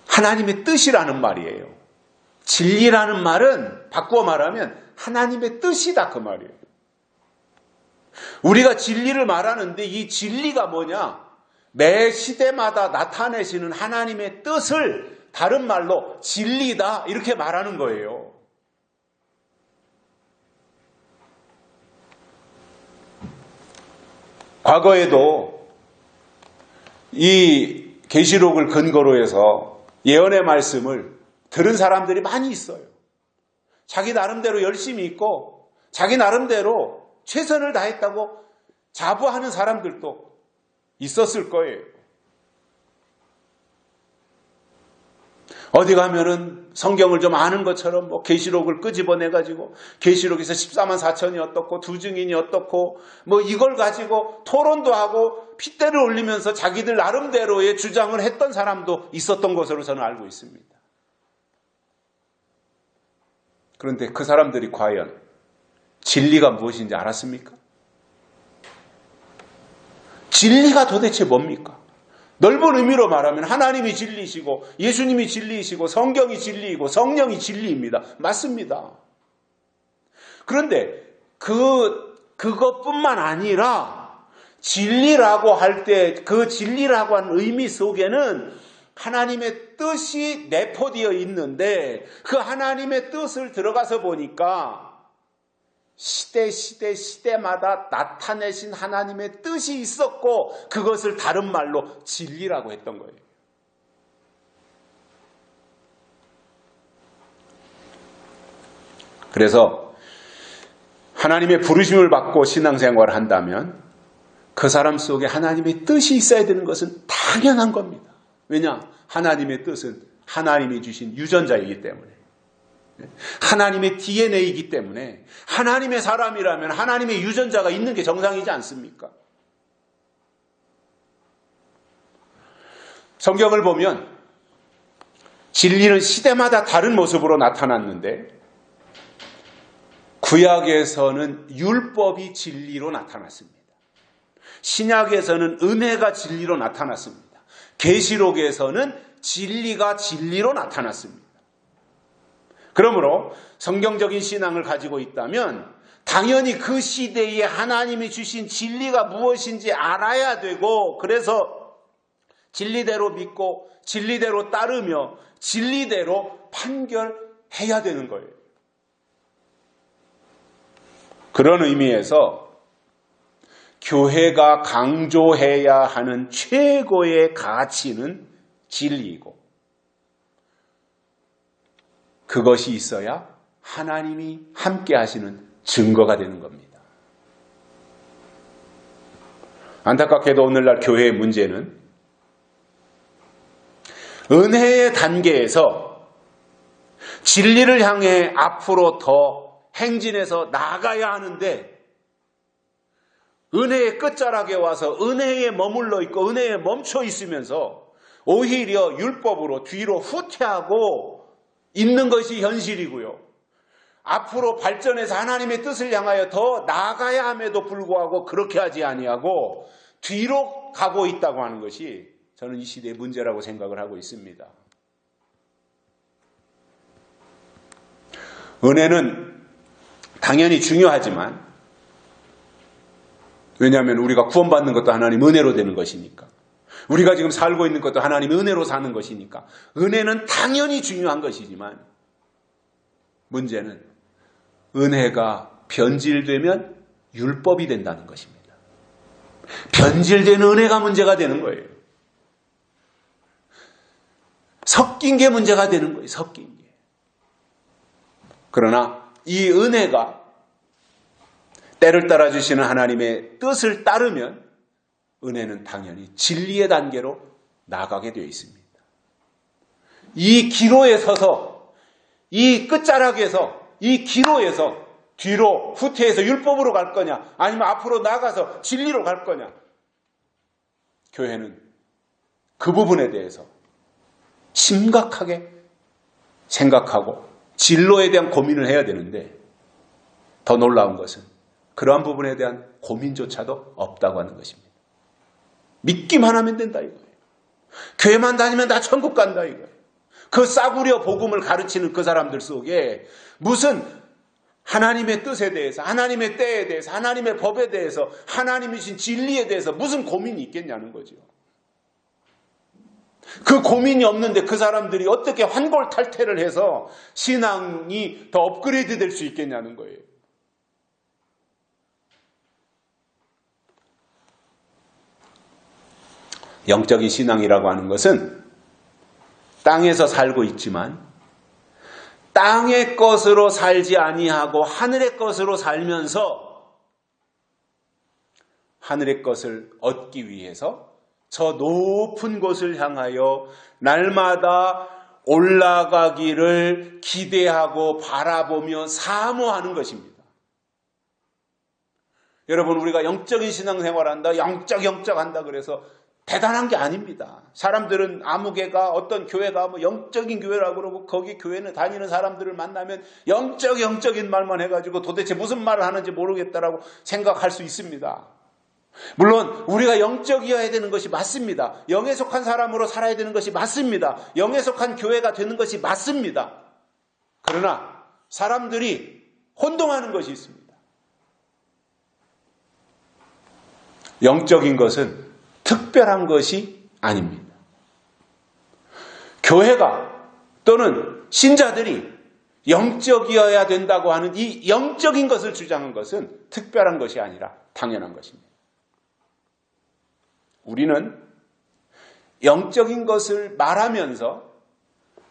S1: 하나님의 뜻이라는 말이에요. 진리라는 말은 바꾸어 말하면 하나님의 뜻이다 그 말이에요. 우리가 진리를 말하는데 이 진리가 뭐냐? 매 시대마다 나타내시는 하나님의 뜻을 다른 말로 진리다 이렇게 말하는 거예요. 과거에도 이 계시록을 근거로 해서 예언의 말씀을 들은 사람들이 많이 있어요. 자기 나름대로 열심히 있고 자기 나름대로 최선을 다했다고 자부하는 사람들도 있었을 거예요. 어디 가면은 성경을 좀 아는 것처럼 뭐 계시록을 끄집어내가지고 계시록에서 14만 4천이 어떻고 두 증인이 어떻고 뭐 이걸 가지고 토론도 하고 핏대를 올리면서 자기들 나름대로의 주장을 했던 사람도 있었던 것으로 저는 알고 있습니다. 그런데 그 사람들이 과연 진리가 무엇인지 알았습니까? 진리가 도대체 뭡니까? 넓은 의미로 말하면 하나님이 진리이시고 예수님이 진리이시고 성경이 진리이고 성령이 진리입니다. 맞습니다. 그런데 그것뿐만 아니라 진리라고 할 때 그 진리라고 하는 의미 속에는 하나님의 뜻이 내포되어 있는데 그 하나님의 뜻을 들어가서 보니까 시대마다 나타내신 하나님의 뜻이 있었고 그것을 다른 말로 진리라고 했던 거예요. 그래서 하나님의 부르심을 받고 신앙생활을 한다면 그 사람 속에 하나님의 뜻이 있어야 되는 것은 당연한 겁니다. 왜냐? 하나님의 뜻은 하나님이 주신 유전자이기 때문에, 하나님의 DNA이기 때문에, 하나님의 사람이라면 하나님의 유전자가 있는 게 정상이지 않습니까? 성경을 보면 진리는 시대마다 다른 모습으로 나타났는데 구약에서는 율법이 진리로 나타났습니다. 신약에서는 은혜가 진리로 나타났습니다. 계시록에서는 진리가 진리로 나타났습니다. 그러므로 성경적인 신앙을 가지고 있다면 당연히 그 시대에 하나님이 주신 진리가 무엇인지 알아야 되고 그래서 진리대로 믿고 진리대로 따르며 진리대로 판결해야 되는 거예요. 그런 의미에서 교회가 강조해야 하는 최고의 가치는 진리이고 그것이 있어야 하나님이 함께 하시는 증거가 되는 겁니다. 안타깝게도 오늘날 교회의 문제는 은혜의 단계에서 진리를 향해 앞으로 더 행진해서 나아가야 하는데 은혜의 끝자락에 와서 은혜에 머물러 있고 은혜에 멈춰 있으면서 오히려 율법으로 뒤로 후퇴하고 있는 것이 현실이고요. 앞으로 발전해서 하나님의 뜻을 향하여 더 나아가야 함에도 불구하고 그렇게 하지 아니하고 뒤로 가고 있다고 하는 것이 저는 이 시대의 문제라고 생각을 하고 있습니다. 은혜는 당연히 중요하지만, 왜냐하면 우리가 구원받는 것도 하나님 은혜로 되는 것이니까, 우리가 지금 살고 있는 것도 하나님 은혜로 사는 것이니까 은혜는 당연히 중요한 것이지만, 문제는 은혜가 변질되면 율법이 된다는 것입니다. 변질된 은혜가 문제가 되는 거예요. 섞인 게 문제가 되는 거예요. 섞인 게. 그러나 이 은혜가 때를 따라주시는 하나님의 뜻을 따르면 은혜는 당연히 진리의 단계로 나가게 되어 있습니다. 이 기로에 서서, 이 끝자락에서, 이 기로에서 뒤로 후퇴해서 율법으로 갈 거냐, 아니면 앞으로 나가서 진리로 갈 거냐, 교회는 그 부분에 대해서 심각하게 생각하고 진로에 대한 고민을 해야 되는데, 더 놀라운 것은 그러한 부분에 대한 고민조차도 없다고 하는 것입니다. 믿기만 하면 된다 이거예요. 교회만 다니면 나 천국 간다 이거예요. 그 싸구려 복음을 가르치는 그 사람들 속에 무슨 하나님의 뜻에 대해서, 하나님의 때에 대해서, 하나님의 법에 대해서, 하나님이신 진리에 대해서 무슨 고민이 있겠냐는 거죠. 그 고민이 없는데 그 사람들이 어떻게 환골탈태를 해서 신앙이 더 업그레이드 될 수 있겠냐는 거예요. 영적인 신앙이라고 하는 것은 땅에서 살고 있지만 땅의 것으로 살지 아니하고 하늘의 것으로 살면서 하늘의 것을 얻기 위해서 저 높은 곳을 향하여 날마다 올라가기를 기대하고 바라보며 사모하는 것입니다. 여러분, 우리가 영적인 신앙생활한다, 영적 한다 그래서 대단한 게 아닙니다. 사람들은 아무개가 어떤 교회가 뭐 영적인 교회라고 그러고 거기 교회는 다니는 사람들을 만나면 영적인 말만 해가지고 도대체 무슨 말을 하는지 모르겠다라고 생각할 수 있습니다. 물론 우리가 영적이어야 되는 것이 맞습니다. 영에 속한 사람으로 살아야 되는 것이 맞습니다. 영에 속한 교회가 되는 것이 맞습니다. 그러나 사람들이 혼동하는 것이 있습니다. 영적인 것은 특별한 것이 아닙니다. 교회가 또는 신자들이 영적이어야 된다고 하는 이 영적인 것을 주장한 것은 특별한 것이 아니라 당연한 것입니다. 우리는 영적인 것을 말하면서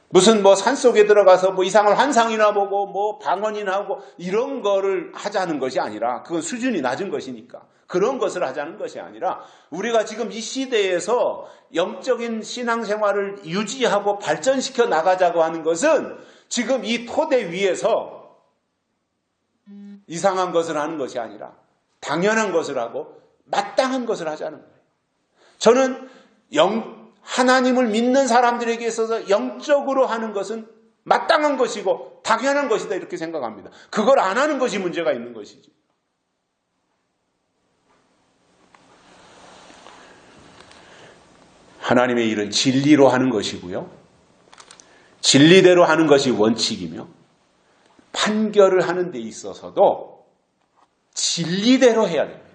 S1: 무슨 뭐 산속에 들어가서 뭐 이상한 환상이나 보고 뭐 방언이나 하고 이런 거를 하자는 것이 아니라, 그건 수준이 낮은 것이니까 그런 것을 하자는 것이 아니라, 우리가 지금 이 시대에서 영적인 신앙생활을 유지하고 발전시켜 나가자고 하는 것은 지금 이 토대 위에서 이상한 것을 하는 것이 아니라 당연한 것을 하고 마땅한 것을 하자는 거예요. 저는 하나님을 믿는 사람들에게 있어서 영적으로 하는 것은 마땅한 것이고 당연한 것이다 이렇게 생각합니다. 그걸 안 하는 것이 문제가 있는 것이죠. 하나님의 일은 진리로 하는 것이고요. 진리대로 하는 것이 원칙이며, 판결을 하는 데 있어서도 진리대로 해야 됩니다.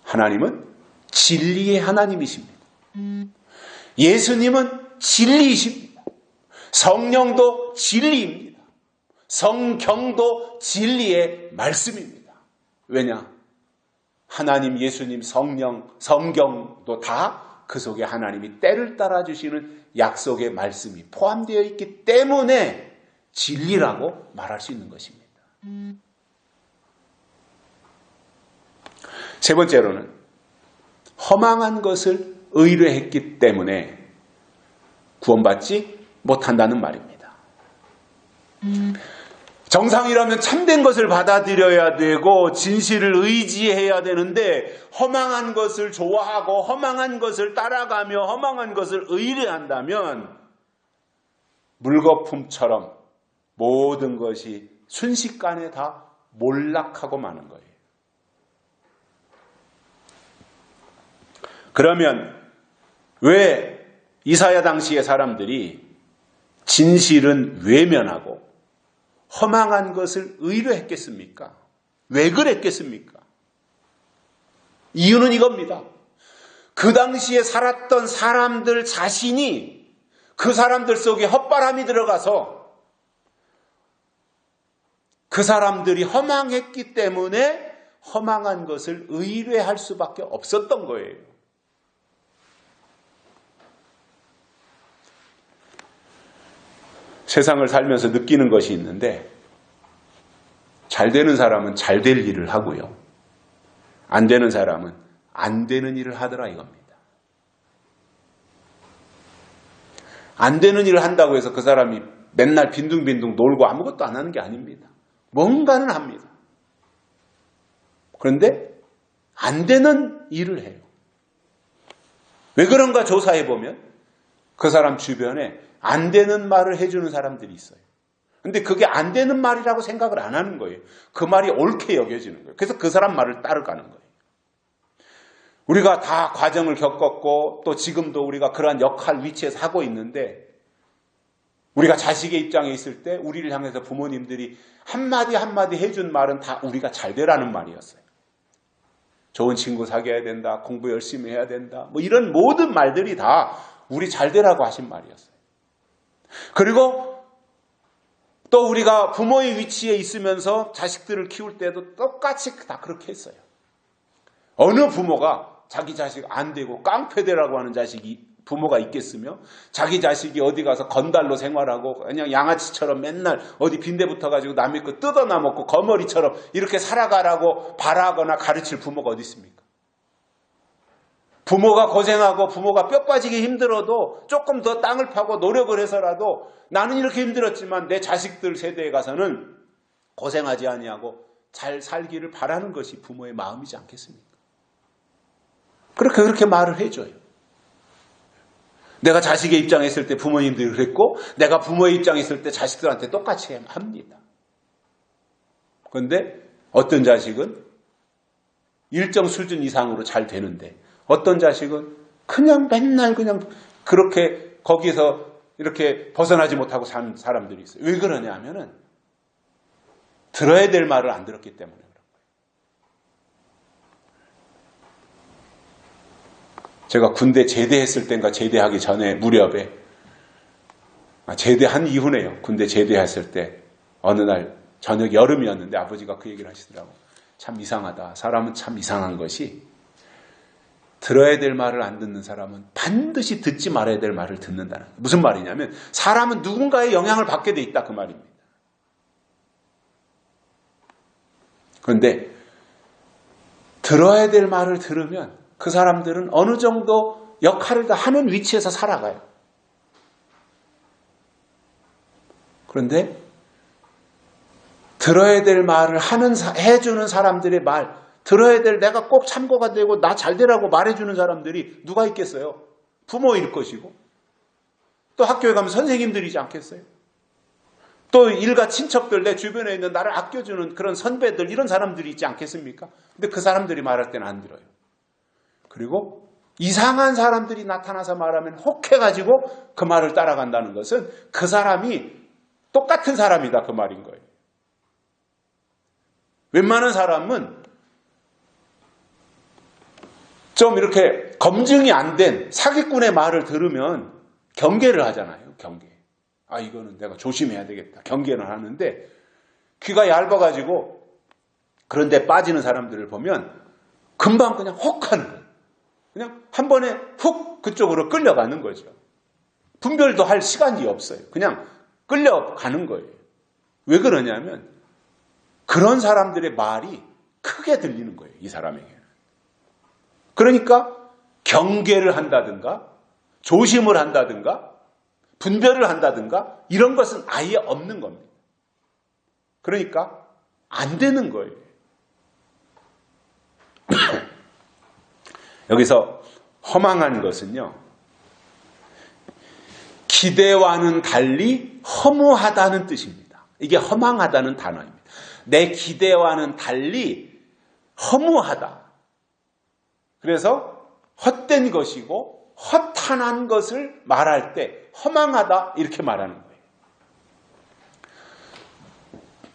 S1: 하나님은 진리의 하나님이십니다. 예수님은 진리이십니다. 성령도 진리입니다. 성경도 진리의 말씀입니다. 왜냐? 하나님, 예수님, 성령, 성경도 다 그 속에 하나님이 때를 따라주시는 약속의 말씀이 포함되어 있기 때문에 진리라고 말할 수 있는 것입니다. 세 번째로는 허망한 것을 의뢰했기 때문에 구원받지 못한다는 말입니다. 정상이라면 참된 것을 받아들여야 되고 진실을 의지해야 되는데, 허망한 것을 좋아하고 허망한 것을 따라가며 허망한 것을 의뢰한다면 물거품처럼 모든 것이 순식간에 다 몰락하고 마는 거예요. 그러면 왜 이사야 당시의 사람들이 진실은 외면하고 허망한 것을 의로 했겠습니까? 왜 그랬겠습니까? 이유는 이겁니다. 그 당시에 살았던 사람들 자신이 그 사람들 속에 헛바람이 들어가서 그 사람들이 허망했기 때문에 허망한 것을 의뢰할 수밖에 없었던 거예요. 세상을 살면서 느끼는 것이 있는데 잘 되는 사람은 잘 될 일을 하고요. 안 되는 사람은 안 되는 일을 하더라 이겁니다. 안 되는 일을 한다고 해서 그 사람이 맨날 빈둥빈둥 놀고 아무것도 안 하는 게 아닙니다. 뭔가는 합니다. 그런데 안 되는 일을 해요. 왜 그런가 조사해보면 그 사람 주변에 안 되는 말을 해주는 사람들이 있어요. 근데 그게 안 되는 말이라고 생각을 안 하는 거예요. 그 말이 옳게 여겨지는 거예요. 그래서 그 사람 말을 따라가는 거예요. 우리가 다 과정을 겪었고 또 지금도 우리가 그러한 역할 위치에서 하고 있는데 우리가 자식의 입장에 있을 때 우리를 향해서 부모님들이 한마디 한마디 해준 말은 다 우리가 잘 되라는 말이었어요. 좋은 친구 사귀어야 된다. 공부 열심히 해야 된다. 뭐 이런 모든 말들이 다 우리 잘 되라고 하신 말이었어요. 그리고 또 우리가 부모의 위치에 있으면서 자식들을 키울 때도 똑같이 다 그렇게 했어요. 어느 부모가 자기 자식 안 되고 깡패되라고 하는 부모가 있겠으며 자기 자식이 어디 가서 건달로 생활하고 그냥 양아치처럼 맨날 어디 빈대 붙어가지고 남의 거 뜯어나 먹고 거머리처럼 이렇게 살아가라고 바라거나 가르칠 부모가 어디 있습니까? 부모가 고생하고 부모가 뼈 빠지게 힘들어도 조금 더 땅을 파고 노력을 해서라도 나는 이렇게 힘들었지만 내 자식들 세대에 가서는 고생하지 아니하고 잘 살기를 바라는 것이 부모의 마음이지 않겠습니까? 그렇게 말을 해줘요. 내가 자식의 입장에 있을 때 부모님들이 그랬고 내가 부모의 입장에 있을 때 자식들한테 똑같이 합니다. 그런데 어떤 자식은 일정 수준 이상으로 잘 되는데 어떤 자식은 그냥 맨날 그냥 그렇게 거기서 이렇게 벗어나지 못하고 사는 사람들이 있어요. 왜 그러냐 하면은 들어야 될 말을 안 들었기 때문에 그런 거예요. 제가 군대 제대했을 때인가 제대하기 전에 무렵에 제대한 이후네요. 군대 제대했을 때 어느 날 저녁 여름이었는데 아버지가 그 얘기를 하시더라고요. 참 이상하다. 사람은 참 이상한 것이 들어야 될 말을 안 듣는 사람은 반드시 듣지 말아야 될 말을 듣는다는 거예요. 무슨 말이냐면 사람은 누군가의 영향을 받게 돼 있다 그 말입니다. 그런데 들어야 될 말을 들으면 그 사람들은 어느 정도 역할을 다 하는 위치에서 살아가요. 그런데 들어야 될 말을 해주는 사람들의 말, 들어야 될 내가 꼭 참고가 되고 나 잘 되라고 말해주는 사람들이 누가 있겠어요? 부모일 것이고 또 학교에 가면 선생님들이지 않겠어요? 또 일가 친척들 내 주변에 있는 나를 아껴주는 그런 선배들 이런 사람들이 있지 않겠습니까? 근데 그 사람들이 말할 때는 안 들어요. 그리고 이상한 사람들이 나타나서 말하면 혹해가지고 그 말을 따라간다는 것은 그 사람이 똑같은 사람이다 그 말인 거예요. 웬만한 사람은 좀 이렇게 검증이 안 된 사기꾼의 말을 들으면 경계를 하잖아요. 경계. 아 이거는 내가 조심해야 되겠다. 경계를 하는데 귀가 얇아가지고 그런데 빠지는 사람들을 보면 금방 그냥 혹 하는 거예요. 그냥 한 번에 훅 그쪽으로 끌려가는 거죠. 분별도 할 시간이 없어요. 그냥 끌려가는 거예요. 왜 그러냐면 그런 사람들의 말이 크게 들리는 거예요. 이 사람에게는. 그러니까 경계를 한다든가 조심을 한다든가 분별을 한다든가 이런 것은 아예 없는 겁니다. 그러니까 안 되는 거예요. 여기서 허망한 것은요. 기대와는 달리 허무하다는 뜻입니다. 이게 허망하다는 단어입니다. 내 기대와는 달리 허무하다. 그래서 헛된 것이고 허탄한 것을 말할 때 허망하다 이렇게 말하는 거예요.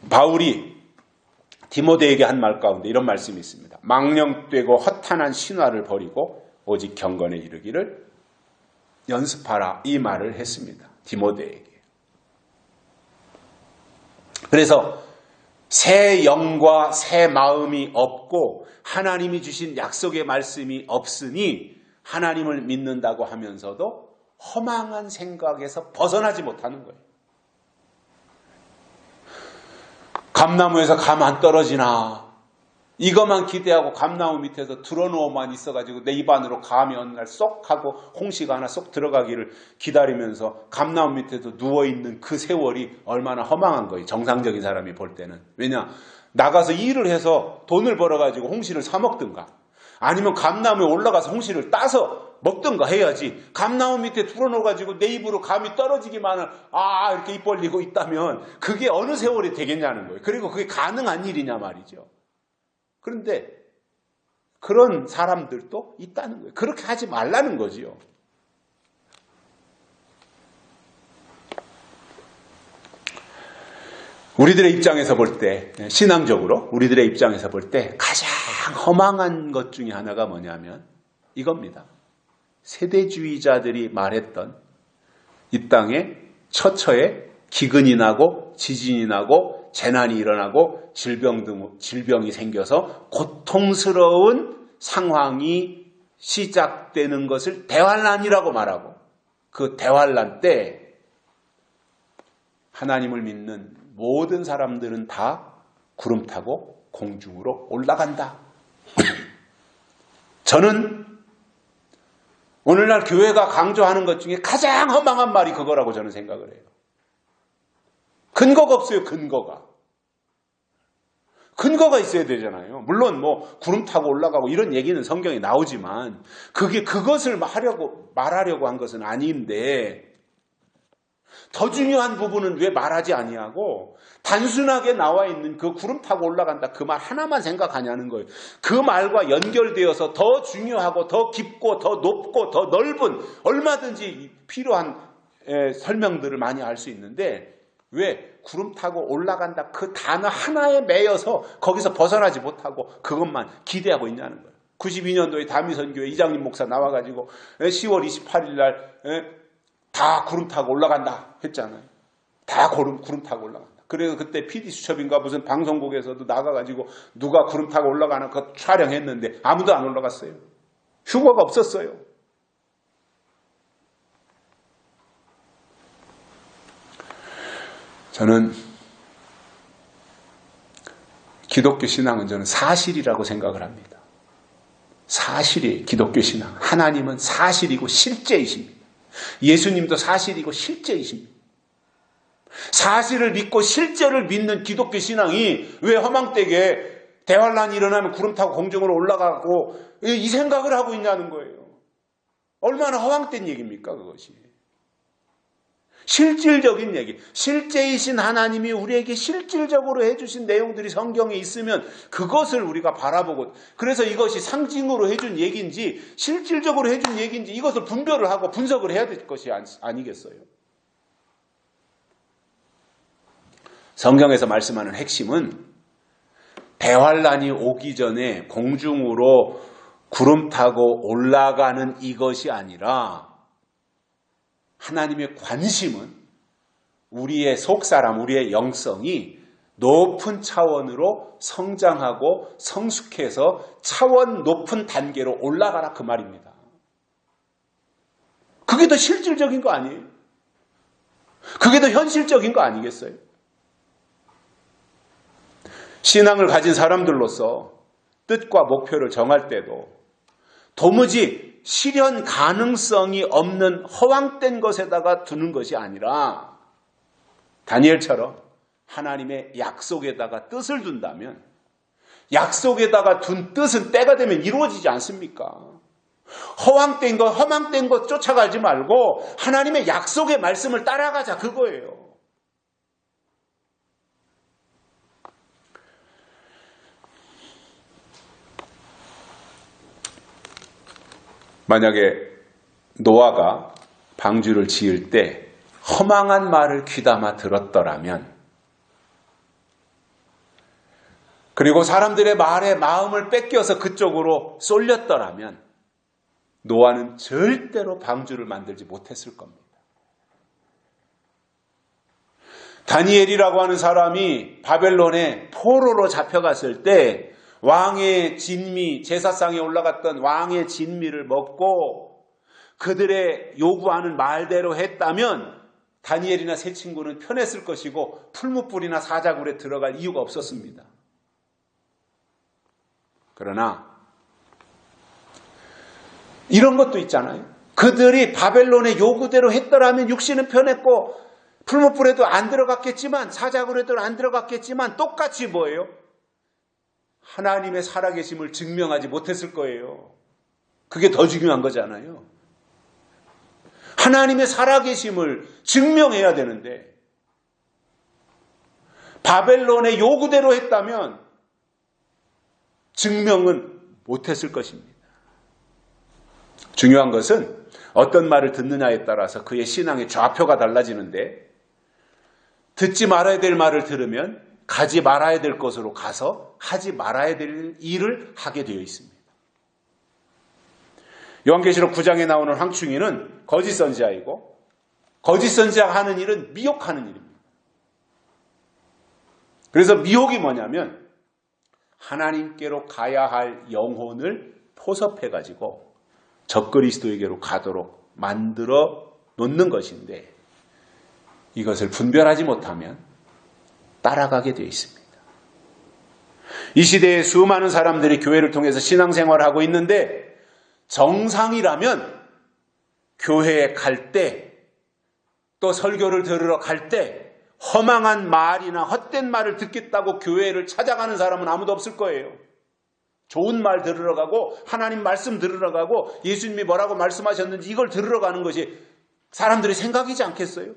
S1: 바울이 디모데에게 한 말 가운데 이런 말씀이 있습니다. 망령되고 허탄한 신화를 버리고 오직 경건에 이르기를 연습하라, 이 말을 했습니다. 디모데에게. 그래서 새 영과 새 마음이 없고 하나님이 주신 약속의 말씀이 없으니 하나님을 믿는다고 하면서도 허망한 생각에서 벗어나지 못하는 거예요. 감나무에서 감 안 떨어지나, 이것만 기대하고 감나무 밑에서 드러누워만 있어가지고 내 입 안으로 감이 어느 날 쏙 하고 홍시가 하나 쏙 들어가기를 기다리면서 감나무 밑에서 누워있는 그 세월이 얼마나 허망한 거예요. 정상적인 사람이 볼 때는. 왜냐? 나가서 일을 해서 돈을 벌어가지고 홍시를 사 먹든가 아니면 감나무에 올라가서 홍시를 따서 먹든가 해야지, 감나무 밑에 들어놓아가지고 내 입으로 감이 떨어지기만을 이렇게 입 벌리고 있다면 그게 어느 세월이 되겠냐는 거예요. 그리고 그게 가능한 일이냐 말이죠. 그런데 그런 사람들도 있다는 거예요. 그렇게 하지 말라는 거지요. 우리들의 입장에서 볼 때, 신앙적으로 우리들의 입장에서 볼 때 가장 허망한 것 중에 하나가 뭐냐면 이겁니다. 세대주의자들이 말했던 이 땅에 처처에 기근이 나고 지진이 나고 재난이 일어나고 질병이 생겨서 고통스러운 상황이 시작되는 것을 대환란이라고 말하고, 그 대환란 때 하나님을 믿는 모든 사람들은 다 구름 타고 공중으로 올라간다. 저는 오늘날 교회가 강조하는 것 중에 가장 허망한 말이 그거라고 저는 생각을 해요. 근거가 없어요. 근거가 있어야 되잖아요. 물론 구름 타고 올라가고 이런 얘기는 성경에 나오지만 그게 그것을 말하려고 한 것은 아닌데, 더 중요한 부분은 왜 말하지 아니하고 단순하게 나와 있는 그 구름 타고 올라간다 그 말 하나만 생각하냐는 거예요. 그 말과 연결되어서 더 중요하고 더 깊고 더 높고 더 넓은 얼마든지 필요한 설명들을 많이 할 수 있는데, 왜 구름 타고 올라간다 그 단어 하나에 매여서 거기서 벗어나지 못하고 그것만 기대하고 있냐는 거예요. 92년도에 다미선교회 이장님 목사 나와가지고 10월 28일 날 다 구름 타고 올라간다 했잖아요. 다 구름 타고 올라간다. 그래서 그때 PD수첩인가 무슨 방송국에서도 나가가지고 누가 구름 타고 올라가는 거 촬영했는데 아무도 안 올라갔어요. 휴거가 없었어요. 저는 기독교 신앙은 저는 사실이라고 생각을 합니다. 사실이 기독교 신앙. 하나님은 사실이고 실제이십니다. 예수님도 사실이고 실제이십니다. 사실을 믿고 실제를 믿는 기독교 신앙이 왜 허망되게 대환란이 일어나면 구름 타고 공중으로 올라가고 이 생각을 하고 있냐는 거예요. 얼마나 허황된 얘기입니까 그것이. 실질적인 얘기, 실제이신 하나님이 우리에게 실질적으로 해주신 내용들이 성경에 있으면 그것을 우리가 바라보고, 그래서 이것이 상징으로 해준 얘기인지 실질적으로 해준 얘기인지 이것을 분별을 하고 분석을 해야 될 것이 아니겠어요. 성경에서 말씀하는 핵심은 대환란이 오기 전에 공중으로 구름 타고 올라가는 이것이 아니라, 하나님의 관심은 우리의 속사람, 우리의 영성이 높은 차원으로 성장하고 성숙해서 차원 높은 단계로 올라가라 그 말입니다. 그게 더 실질적인 거 아니에요? 그게 더 현실적인 거 아니겠어요? 신앙을 가진 사람들로서 뜻과 목표를 정할 때도 도무지 실현 가능성이 없는 허황된 것에다가 두는 것이 아니라, 다니엘처럼 하나님의 약속에다가 뜻을 둔다면 약속에다가 둔 뜻은 때가 되면 이루어지지 않습니까? 허황된 것, 험황된 것 쫓아가지 말고 하나님의 약속의 말씀을 따라가자 그거예요. 만약에 노아가 방주를 지을 때 허망한 말을 귀담아 들었더라면 그리고 사람들의 말에 마음을 뺏겨서 그쪽으로 쏠렸더라면 노아는 절대로 방주를 만들지 못했을 겁니다. 다니엘이라고 하는 사람이 바벨론에 포로로 잡혀갔을 때 왕의 진미, 제사상에 올라갔던 왕의 진미를 먹고 그들의 요구하는 말대로 했다면 다니엘이나 세 친구는 편했을 것이고 풀무불이나 사자굴에 들어갈 이유가 없었습니다. 그러나 이런 것도 있잖아요. 그들이 바벨론의 요구대로 했더라면 육신은 편했고 풀무불에도 안 들어갔겠지만 사자굴에도 안 들어갔겠지만 똑같이 뭐예요? 하나님의 살아계심을 증명하지 못했을 거예요. 그게 더 중요한 거잖아요. 하나님의 살아계심을 증명해야 되는데 바벨론의 요구대로 했다면 증명은 못했을 것입니다. 중요한 것은 어떤 말을 듣느냐에 따라서 그의 신앙의 좌표가 달라지는데 듣지 말아야 될 말을 들으면 가지 말아야 될 곳으로 가서 하지 말아야 될 일을 하게 되어 있습니다. 요한계시록 9장에 나오는 황충이는 거짓 선지자이고 거짓 선지자가 하는 일은 미혹하는 일입니다. 그래서 미혹이 뭐냐면 하나님께로 가야 할 영혼을 포섭해가지고 적그리스도에게로 가도록 만들어 놓는 것인데 이것을 분별하지 못하면 따라가게 되어 있습니다. 이 시대에 수많은 사람들이 교회를 통해서 신앙생활을 하고 있는데 정상이라면 교회에 갈 때 또 설교를 들으러 갈 때 허망한 말이나 헛된 말을 듣겠다고 교회를 찾아가는 사람은 아무도 없을 거예요. 좋은 말 들으러 가고 하나님 말씀 들으러 가고 예수님이 뭐라고 말씀하셨는지 이걸 들으러 가는 것이 사람들의 생각이지 않겠어요?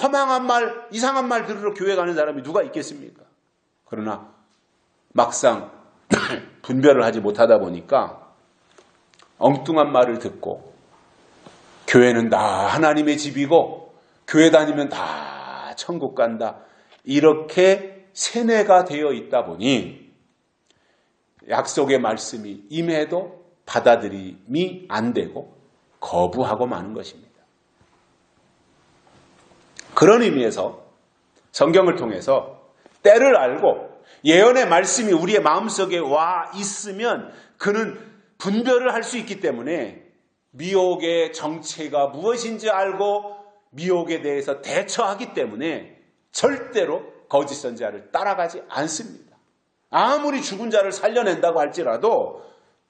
S1: 허망한 말, 이상한 말 들으러 교회 가는 사람이 누가 있겠습니까? 그러나 막상 분별을 하지 못하다 보니까 엉뚱한 말을 듣고 교회는 다 하나님의 집이고 교회 다니면 다 천국 간다. 이렇게 세뇌가 되어 있다 보니 약속의 말씀이 임해도 받아들임이 안 되고 거부하고 마는 것입니다. 그런 의미에서 성경을 통해서 때를 알고 예언의 말씀이 우리의 마음속에 와 있으면 그는 분별을 할 수 있기 때문에 미혹의 정체가 무엇인지 알고 미혹에 대해서 대처하기 때문에 절대로 거짓 선지자를 따라가지 않습니다. 아무리 죽은 자를 살려낸다고 할지라도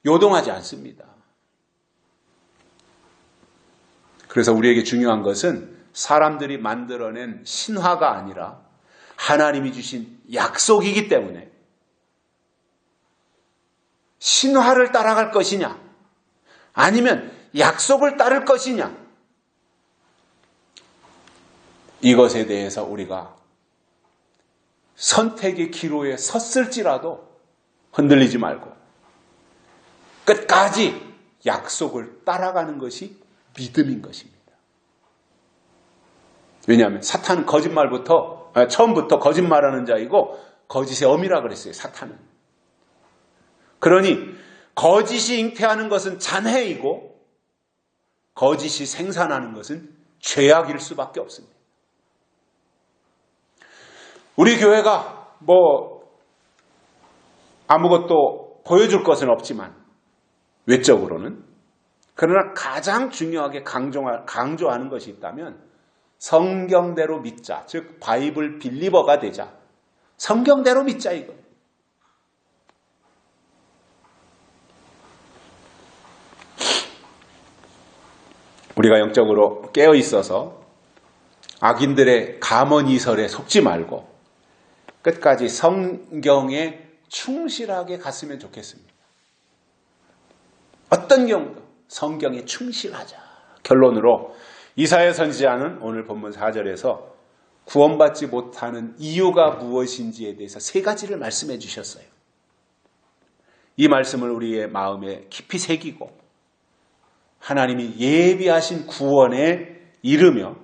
S1: 요동하지 않습니다. 그래서 우리에게 중요한 것은 사람들이 만들어낸 신화가 아니라 하나님이 주신 약속이기 때문에 신화를 따라갈 것이냐 아니면 약속을 따를 것이냐 이것에 대해서 우리가 선택의 기로에 섰을지라도 흔들리지 말고 끝까지 약속을 따라가는 것이 믿음인 것입니다. 왜냐하면 사탄은 처음부터 거짓말하는 자이고 거짓의 어미라 그랬어요. 사탄은. 그러니 거짓이 잉태하는 것은 잔해이고 거짓이 생산하는 것은 죄악일 수밖에 없습니다. 우리 교회가 아무것도 보여줄 것은 없지만 외적으로는 그러나 가장 중요하게 강조하는 것이 있다면 성경대로 믿자. 즉 바이블 빌리버가 되자. 성경대로 믿자 이거. 우리가 영적으로 깨어 있어서 악인들의 감언이설에 속지 말고 끝까지 성경에 충실하게 갔으면 좋겠습니다. 어떤 경우도 성경에 충실하자. 결론으로 이사야 선지자는 오늘 본문 4절에서 구원받지 못하는 이유가 무엇인지에 대해서 세 가지를 말씀해 주셨어요. 이 말씀을 우리의 마음에 깊이 새기고 하나님이 예비하신 구원에 이르며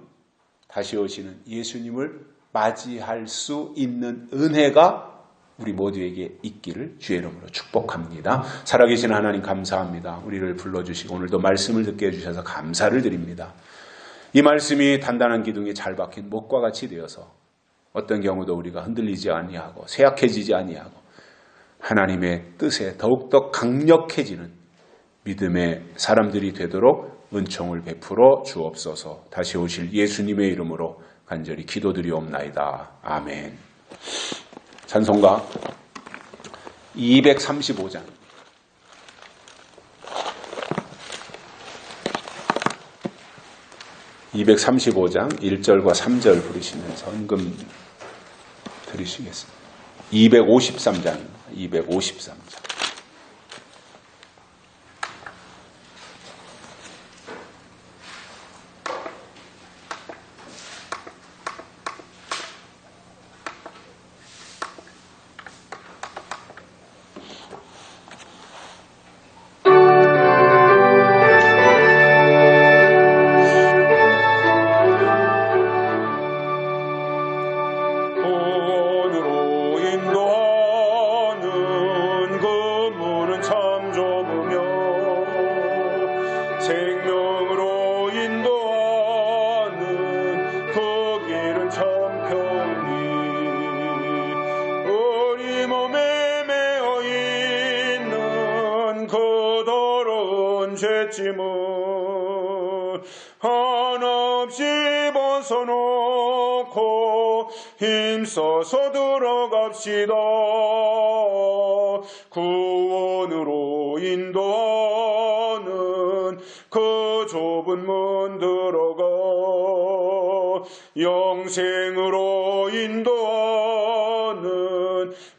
S1: 다시 오시는 예수님을 맞이할 수 있는 은혜가 우리 모두에게 있기를 주의 이름으로 축복합니다. 살아계신 하나님 감사합니다. 우리를 불러주시고 오늘도 말씀을 듣게 해주셔서 감사를 드립니다. 이 말씀이 단단한 기둥이 잘 박힌 목과 같이 되어서 어떤 경우도 우리가 흔들리지 아니하고 쇠약해지지 아니하고 하나님의 뜻에 더욱더 강력해지는 믿음의 사람들이 되도록 은총을 베풀어 주옵소서. 다시 오실 예수님의 이름으로 간절히 기도드리옵나이다. 아멘. 찬송가 235장 235장 1절과 3절 부르시면서 헌금 드리시겠습니다. 253장 253장 생명으로 인도하는 그 길은 참 편히 우리 몸에 매어 있는 그 더러운 죄짐을 한없이 벗어놓고 힘써서 들어갑시다. 구원으로 인도하는 그 좁은 문 들어가 영생으로 인도하는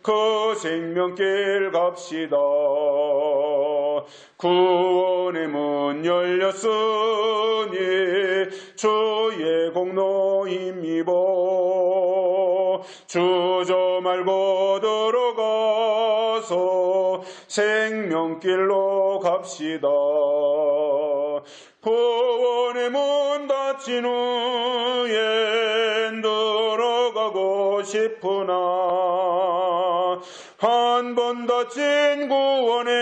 S1: 그 생명길 갑시다. 구원의 문 열렸으니 주의 공로입니다. 주저 말고 들어가서 생명길로 갑시다. 구원의 문 닫힌 후엔 들어가고 싶으나 한 번 닫힌 구원의